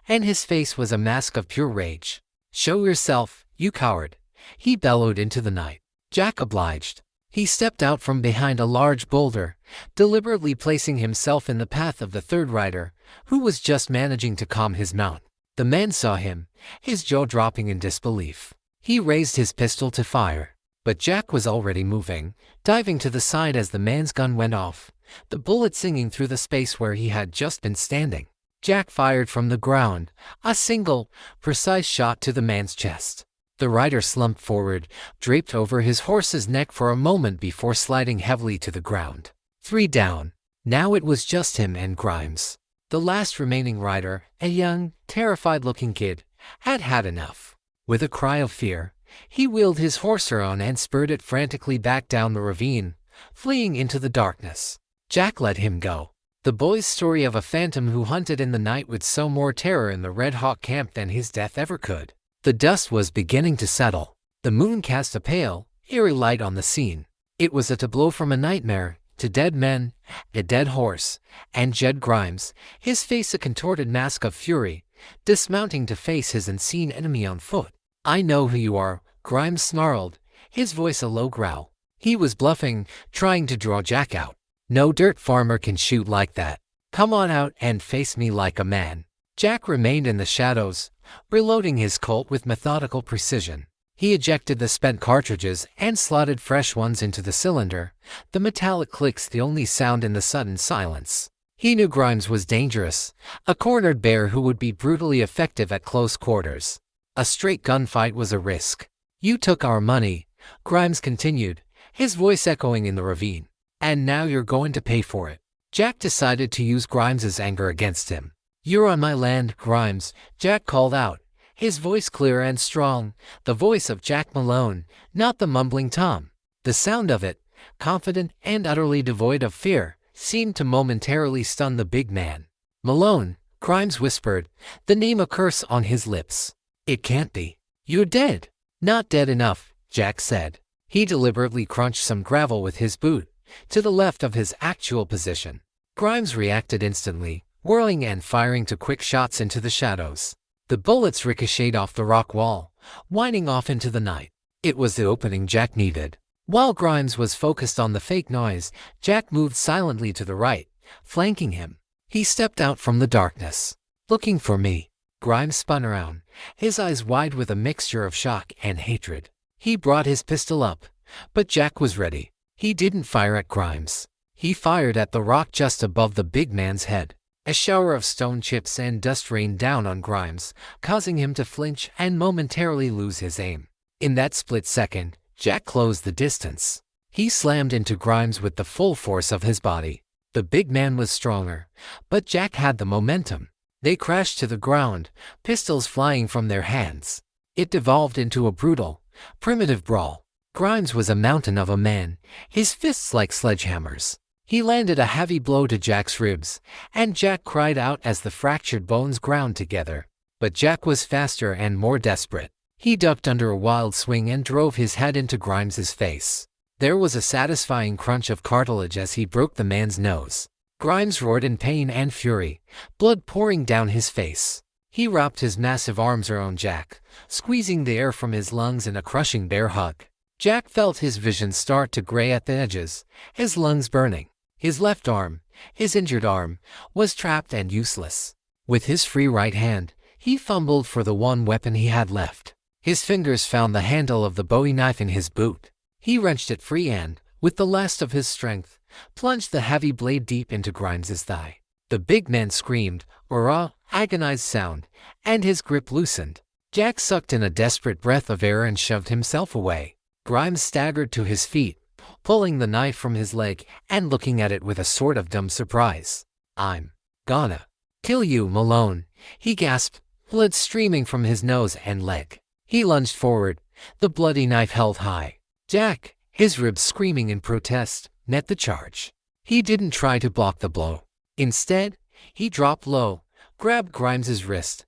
and his face was a mask of pure rage. "Show yourself, you coward," he bellowed into the night. Jack obliged. He stepped out from behind a large boulder, deliberately placing himself in the path of the third rider, who was just managing to calm his mount. The man saw him, his jaw dropping in disbelief. He raised his pistol to fire, but Jack was already moving, diving to the side as the man's gun went off, the bullet singing through the space where he had just been standing. Jack fired from the ground, a single, precise shot to the man's chest. The rider slumped forward, draped over his horse's neck for a moment before sliding heavily to the ground. 3 down. Now it was just him and Grimes. The last remaining rider, a young, terrified-looking kid, had had enough. With a cry of fear, he wheeled his horse around and spurred it frantically back down the ravine, fleeing into the darkness. Jack let him go. The boy's story of a phantom who hunted in the night would sow more terror in the Red Hawk camp than his death ever could. The dust was beginning to settle. The moon cast a pale, eerie light on the scene. It was a tableau from a nightmare, to dead men, a dead horse, and Jed Grimes, his face a contorted mask of fury, dismounting to face his unseen enemy on foot. "I know who you are," Grimes snarled, his voice a low growl. He was bluffing, trying to draw Jack out. "No dirt farmer can shoot like that. Come on out and face me like a man." Jack remained in the shadows, reloading his Colt with methodical precision. He ejected the spent cartridges and slotted fresh ones into the cylinder, the metallic clicks the only sound in the sudden silence. He knew Grimes was dangerous, a cornered bear who would be brutally effective at close quarters. A straight gunfight was a risk. "You took our money," Grimes continued, his voice echoing in the ravine. "And now you're going to pay for it." Jack decided to use Grimes's anger against him. "You're on my land, Grimes," Jack called out, his voice clear and strong, the voice of Jack Malone, not the mumbling Tom. The sound of it, confident and utterly devoid of fear, seemed to momentarily stun the big man. "Malone," Grimes whispered, the name a curse on his lips. "It can't be. You're dead." "Not dead enough," Jack said. He deliberately crunched some gravel with his boot, to the left of his actual position. Grimes reacted instantly, whirling and firing 2 quick shots into the shadows. The bullets ricocheted off the rock wall, whining off into the night. It was the opening Jack needed. While Grimes was focused on the fake noise, Jack moved silently to the right, flanking him. He stepped out from the darkness. "Looking for me?" Grimes spun around, his eyes wide with a mixture of shock and hatred. He brought his pistol up, but Jack was ready. He didn't fire at Grimes. He fired at the rock just above the big man's head. A shower of stone chips and dust rained down on Grimes, causing him to flinch and momentarily lose his aim. In that split second, Jack closed the distance. He slammed into Grimes with the full force of his body. The big man was stronger, but Jack had the momentum. They crashed to the ground, pistols flying from their hands. It devolved into a brutal, primitive brawl. Grimes was a mountain of a man, his fists like sledgehammers. He landed a heavy blow to Jack's ribs, and Jack cried out as the fractured bones ground together. But Jack was faster and more desperate. He ducked under a wild swing and drove his head into Grimes's face. There was a satisfying crunch of cartilage as he broke the man's nose. Grimes roared in pain and fury, blood pouring down his face. He wrapped his massive arms around Jack, squeezing the air from his lungs in a crushing bear hug. Jack felt his vision start to gray at the edges, his lungs burning. His left arm, his injured arm, was trapped and useless. With his free right hand, he fumbled for the one weapon he had left. His fingers found the handle of the Bowie knife in his boot. He wrenched it free and, with the last of his strength, plunged the heavy blade deep into Grimes's thigh. The big man screamed, a raw, agonized sound, and his grip loosened. Jack sucked in a desperate breath of air and shoved himself away. Grimes staggered to his feet, pulling the knife from his leg and looking at it with a sort of dumb surprise. "I'm gonna kill you, Malone," he gasped, blood streaming from his nose and leg. He lunged forward, the bloody knife held high. Jack, his ribs screaming in protest, met the charge. He didn't try to block the blow. Instead, he dropped low, grabbed Grimes's wrist,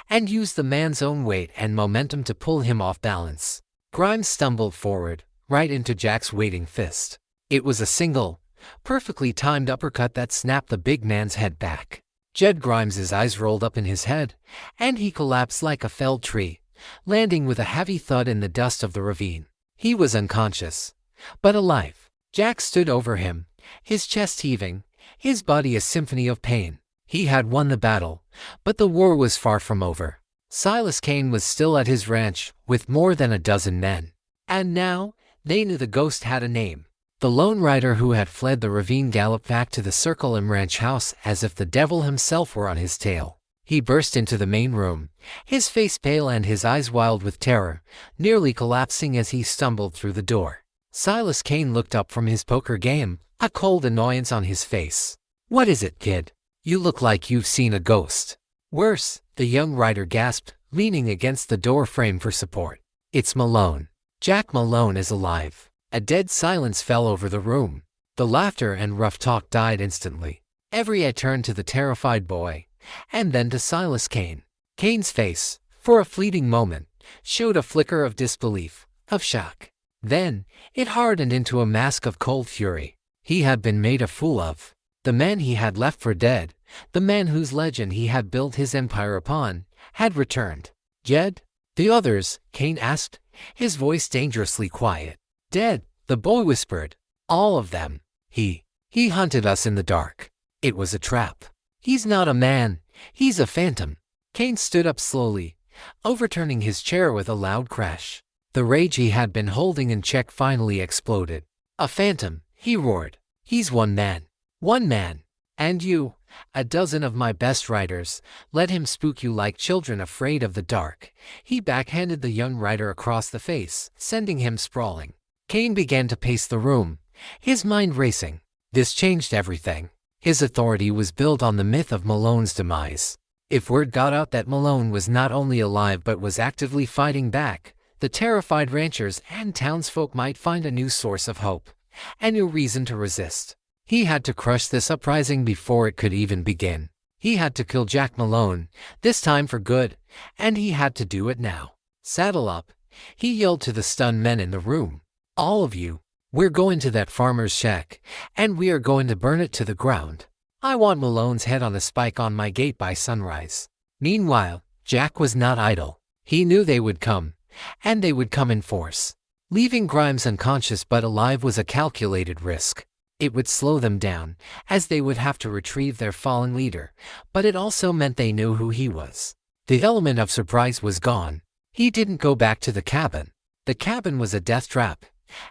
and used the man's own weight and momentum to pull him off balance. Grimes stumbled forward, right into Jack's waiting fist. It was a single, perfectly timed uppercut that snapped the big man's head back. Jed Grimes's eyes rolled up in his head, and he collapsed like a felled tree, landing with a heavy thud in the dust of the ravine. He was unconscious, but alive. Jack stood over him, his chest heaving, his body a symphony of pain. He had won the battle, but the war was far from over. Silas Kane was still at his ranch, with more than a dozen men. And now, they knew the ghost had a name. The lone rider who had fled the ravine galloped back to the Circle M ranch house as if the devil himself were on his tail. He burst into the main room, his face pale and his eyes wild with terror, nearly collapsing as he stumbled through the door. Silas Kane looked up from his poker game, a cold annoyance on his face. "What is it, kid? You look like you've seen a ghost." "Worse," the young rider gasped, leaning against the door frame for support. "It's Malone. Jack Malone is alive." A dead silence fell over the room. The laughter and rough talk died instantly. Every eye turned to the terrified boy, and then to Silas Kane. Kane's face, for a fleeting moment, showed a flicker of disbelief, of shock. Then, it hardened into a mask of cold fury. He had been made a fool of. The man he had left for dead, the man whose legend he had built his empire upon, had returned. "Jed? The others?" Kane asked, his voice dangerously quiet. "Dead," the boy whispered. "All of them. He hunted us in the dark. It was a trap. He's not a man, he's a phantom." Kane stood up slowly, overturning his chair with a loud crash. The rage he had been holding in check finally exploded. "A phantom," he roared. "He's one man. One man. And you, a dozen of my best riders, let him spook you like children afraid of the dark." He backhanded the young rider across the face, sending him sprawling. Kane began to pace the room, his mind racing. This changed everything. His authority was built on the myth of Malone's demise. If word got out that Malone was not only alive but was actively fighting back, the terrified ranchers and townsfolk might find a new source of hope, a new reason to resist. He had to crush this uprising before it could even begin. He had to kill Jack Malone, this time for good, and he had to do it now. "Saddle up," he yelled to the stunned men in the room. "All of you. We're going to that farmer's shack, and we are going to burn it to the ground. I want Malone's head on a spike on my gate by sunrise." Meanwhile, Jack was not idle. He knew they would come, and they would come in force. Leaving Grimes unconscious but alive was a calculated risk. It would slow them down, as they would have to retrieve their fallen leader, but it also meant they knew who he was. The element of surprise was gone. He didn't go back to the cabin. The cabin was a death trap,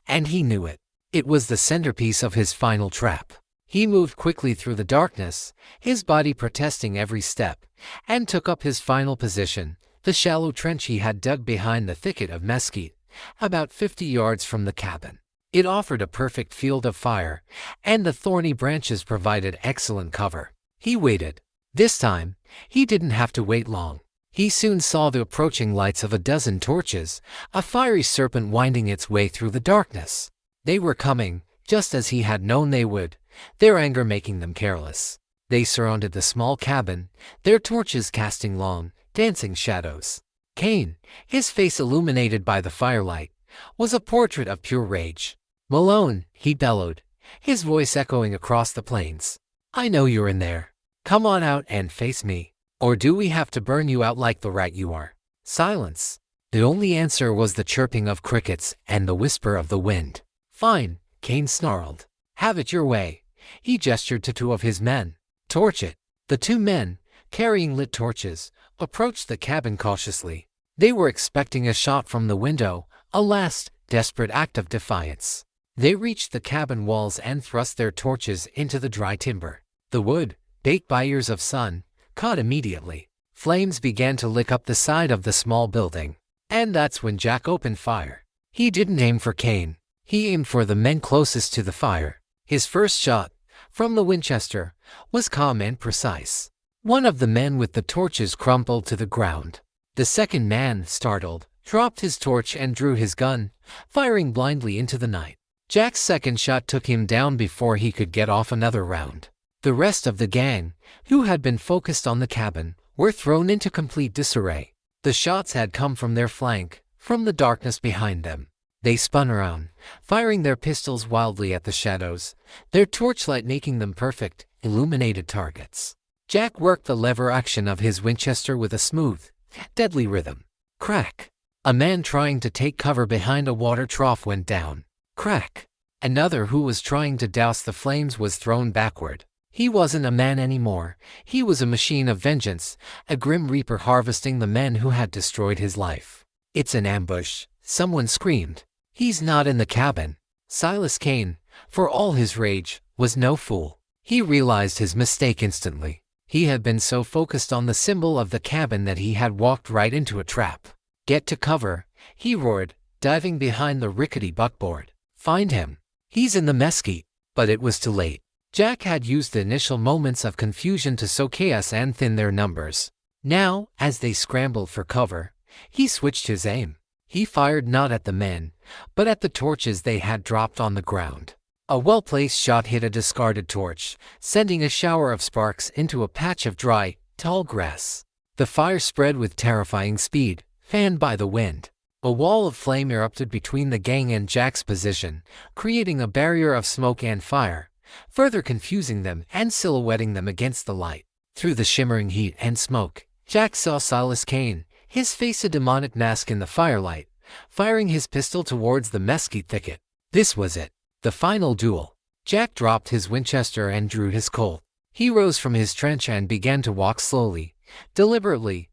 and he knew it. It was the centerpiece of his final trap. He moved quickly through the darkness, his body protesting every step, and took up his final position, the shallow trench he had dug behind the thicket of mesquite, about 50 yards from the cabin. It offered a perfect field of fire, and the thorny branches provided excellent cover. He waited. This time, he didn't have to wait long. He soon saw the approaching lights of a dozen torches, a fiery serpent winding its way through the darkness. They were coming, just as he had known they would, their anger making them careless. They surrounded the small cabin, their torches casting long, dancing shadows. Cain, his face illuminated by the firelight, was a portrait of pure rage. "Malone," he bellowed, his voice echoing across the plains. "I know you're in there. Come on out and face me. Or do we have to burn you out like the rat you are?" Silence. The only answer was the chirping of crickets and the whisper of the wind. "Fine," Cain snarled. "Have it your way." He gestured to two of his men. "Torch it." The two men, carrying lit torches, approached the cabin cautiously. They were expecting a shot from the window, a last, desperate act of defiance. They reached the cabin walls and thrust their torches into the dry timber. The wood, baked by years of sun, caught immediately. Flames began to lick up the side of the small building. And that's when Jack opened fire. He didn't aim for Cain. He aimed for the men closest to the fire. His first shot, from the Winchester, was calm and precise. One of the men with the torches crumpled to the ground. The second man, startled, dropped his torch and drew his gun, firing blindly into the night. Jack's second shot took him down before he could get off another round. The rest of the gang, who had been focused on the cabin, were thrown into complete disarray. The shots had come from their flank, from the darkness behind them. They spun around, firing their pistols wildly at the shadows, their torchlight making them perfect, illuminated targets. Jack worked the lever action of his Winchester with a smooth, deadly rhythm. Crack! A man trying to take cover behind a water trough went down. Crack! Another who was trying to douse the flames was thrown backward. He wasn't a man anymore. He was a machine of vengeance, a grim reaper harvesting the men who had destroyed his life. "It's an ambush," someone screamed. "He's not in the cabin." Silas Cain, for all his rage, was no fool. He realized his mistake instantly. He had been so focused on the symbol of the cabin that he had walked right into a trap. "Get to cover," he roared, diving behind the rickety buckboard. "Find him. He's in the mesquite." But it was too late. Jack had used the initial moments of confusion to sow chaos and thin their numbers. Now, as they scrambled for cover, he switched his aim. He fired not at the men, but at the torches they had dropped on the ground. A well-placed shot hit a discarded torch, sending a shower of sparks into a patch of dry, tall grass. The fire spread with terrifying speed, fanned by the wind. A wall of flame erupted between the gang and Jack's position, creating a barrier of smoke and fire, further confusing them and silhouetting them against the light. Through the shimmering heat and smoke, Jack saw Silas Cain, his face a demonic mask in the firelight, firing his pistol towards the mesquite thicket. This was it, the final duel. Jack dropped his Winchester and drew his Colt. He rose from his trench and began to walk slowly, deliberately,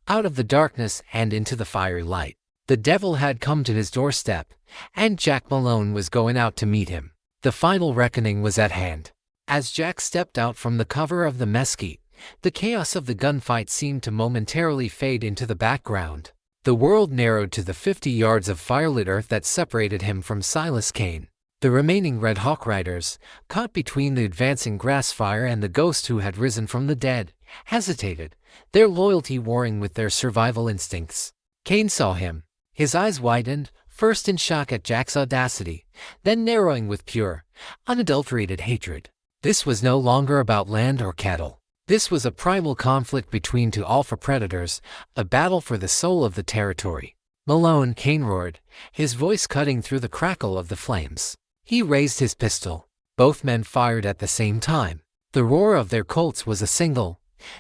out of the darkness and into the fiery light. The devil had come to his doorstep, and Jack Malone was going out to meet him. The final reckoning was at hand. As Jack stepped out from the cover of the mesquite, the chaos of the gunfight seemed to momentarily fade into the background. The world narrowed to the 50 yards of firelit earth that separated him from Silas Cain. The remaining Red Hawk Riders, caught between the advancing grass fire and the ghost who had risen from the dead, hesitated, their loyalty warring with their survival instincts. Cain saw him. His eyes widened, first in shock at Jack's audacity, then narrowing with pure, unadulterated hatred. This was no longer about land or cattle. This was a primal conflict between two alpha predators, a battle for the soul of the territory. "Malone," Cain roared, his voice cutting through the crackle of the flames. He raised his pistol. Both men fired at the same time. The roar of their Colts was a single,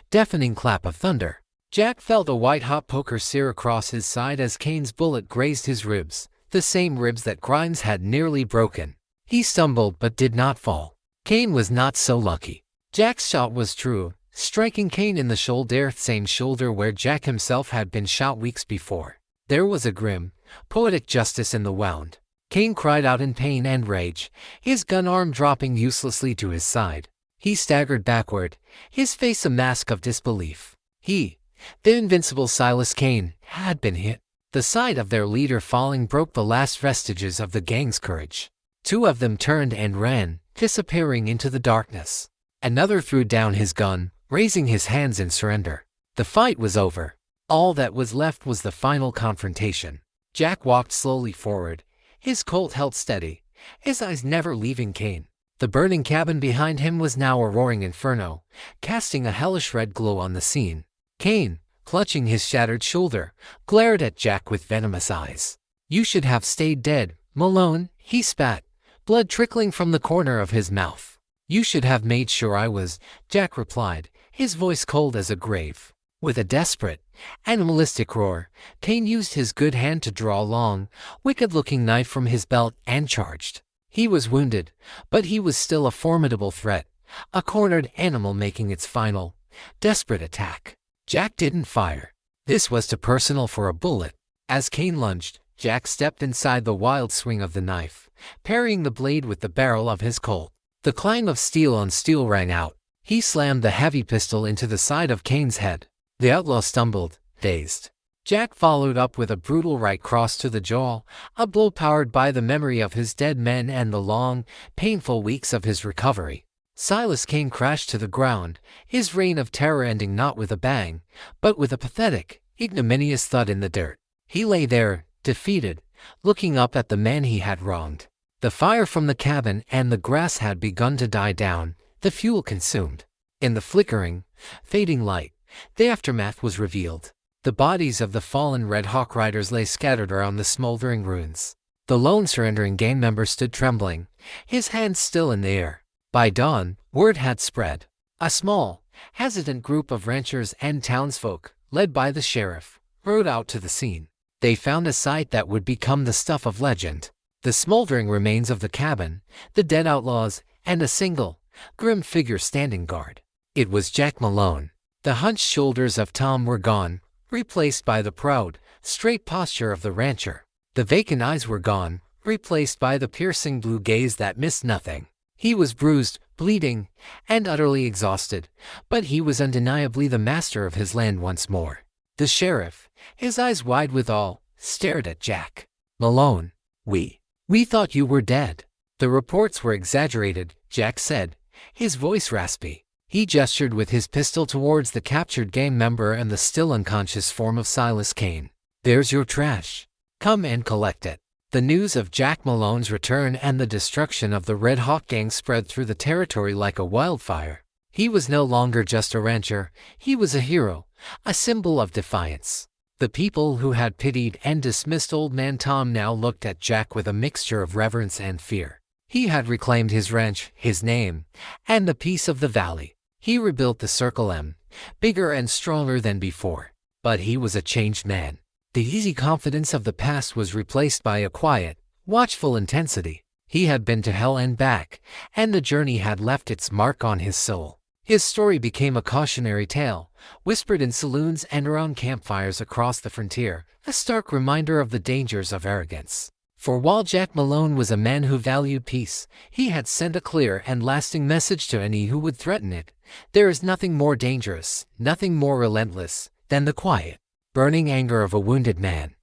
deafening clap of thunder. Jack felt a white-hot poker sear across his side as Cain's bullet grazed his ribs, the same ribs that Grimes had nearly broken. He stumbled but did not fall. Cain was not so lucky. Jack's shot was true, striking Cain in the shoulder, same shoulder where Jack himself had been shot weeks before. There was a grim, poetic justice in the wound. Cain cried out in pain and rage, his gun arm dropping uselessly to his side. He staggered backward, his face a mask of disbelief. He, the invincible Silas Cain, had been hit. The sight of their leader falling broke the last vestiges of the gang's courage. Two of them turned and ran, disappearing into the darkness. Another threw down his gun, raising his hands in surrender. The fight was over. All that was left was the final confrontation. Jack walked slowly forward, his Colt held steady, his eyes never leaving Cain. The burning cabin behind him was now a roaring inferno, casting a hellish red glow on the scene. Cain, clutching his shattered shoulder, glared at Jack with venomous eyes. "You should have stayed dead, Malone," he spat, blood trickling from the corner of his mouth. "You should have made sure I was," Jack replied, his voice cold as a grave. With a desperate, animalistic roar, Cain used his good hand to draw a long, wicked-looking knife from his belt and charged. He was wounded, but he was still a formidable threat, a cornered animal making its final, desperate attack. Jack didn't fire. This was too personal for a bullet. As Cain lunged, Jack stepped inside the wild swing of the knife, parrying the blade with the barrel of his Colt. The clang of steel on steel rang out. He slammed the heavy pistol into the side of Cain's head. The outlaw stumbled, dazed. Jack followed up with a brutal right cross to the jaw, a blow powered by the memory of his dead men and the long, painful weeks of his recovery. Silas Cain crashed to the ground, his reign of terror ending not with a bang, but with a pathetic, ignominious thud in the dirt. He lay there, defeated, looking up at the man he had wronged. The fire from the cabin and the grass had begun to die down, the fuel consumed. In the flickering, fading light, the aftermath was revealed. The bodies of the fallen Red Hawk riders lay scattered around the smoldering ruins. The lone surrendering gang member stood trembling, his hands still in the air. By dawn, word had spread. A small, hesitant group of ranchers and townsfolk, led by the sheriff, rode out to the scene. They found a sight that would become the stuff of legend. The smoldering remains of the cabin, the dead outlaws, and a single, grim figure standing guard. It was Jack Malone. The hunched shoulders of Tom were gone, replaced by the proud, straight posture of the rancher. The vacant eyes were gone, replaced by the piercing blue gaze that missed nothing. He was bruised, bleeding, and utterly exhausted, but he was undeniably the master of his land once more. The sheriff, his eyes wide with awe, stared at Jack. "Malone, we thought you were dead." "The reports were exaggerated," Jack said, his voice raspy. He gestured with his pistol towards the captured gang member and the still unconscious form of Silas Cain. "There's your trash. Come and collect it." The news of Jack Malone's return and the destruction of the Red Hawk gang spread through the territory like a wildfire. He was no longer just a rancher, he was a hero, a symbol of defiance. The people who had pitied and dismissed Old Man Tom now looked at Jack with a mixture of reverence and fear. He had reclaimed his ranch, his name, and the peace of the valley. He rebuilt the Circle M, bigger and stronger than before. But he was a changed man. The easy confidence of the past was replaced by a quiet, watchful intensity. He had been to hell and back, and the journey had left its mark on his soul. His story became a cautionary tale, whispered in saloons and around campfires across the frontier, a stark reminder of the dangers of arrogance. For while Jack Malone was a man who valued peace, he had sent a clear and lasting message to any who would threaten it. There is nothing more dangerous, nothing more relentless, than the quiet, burning anger of a wounded man.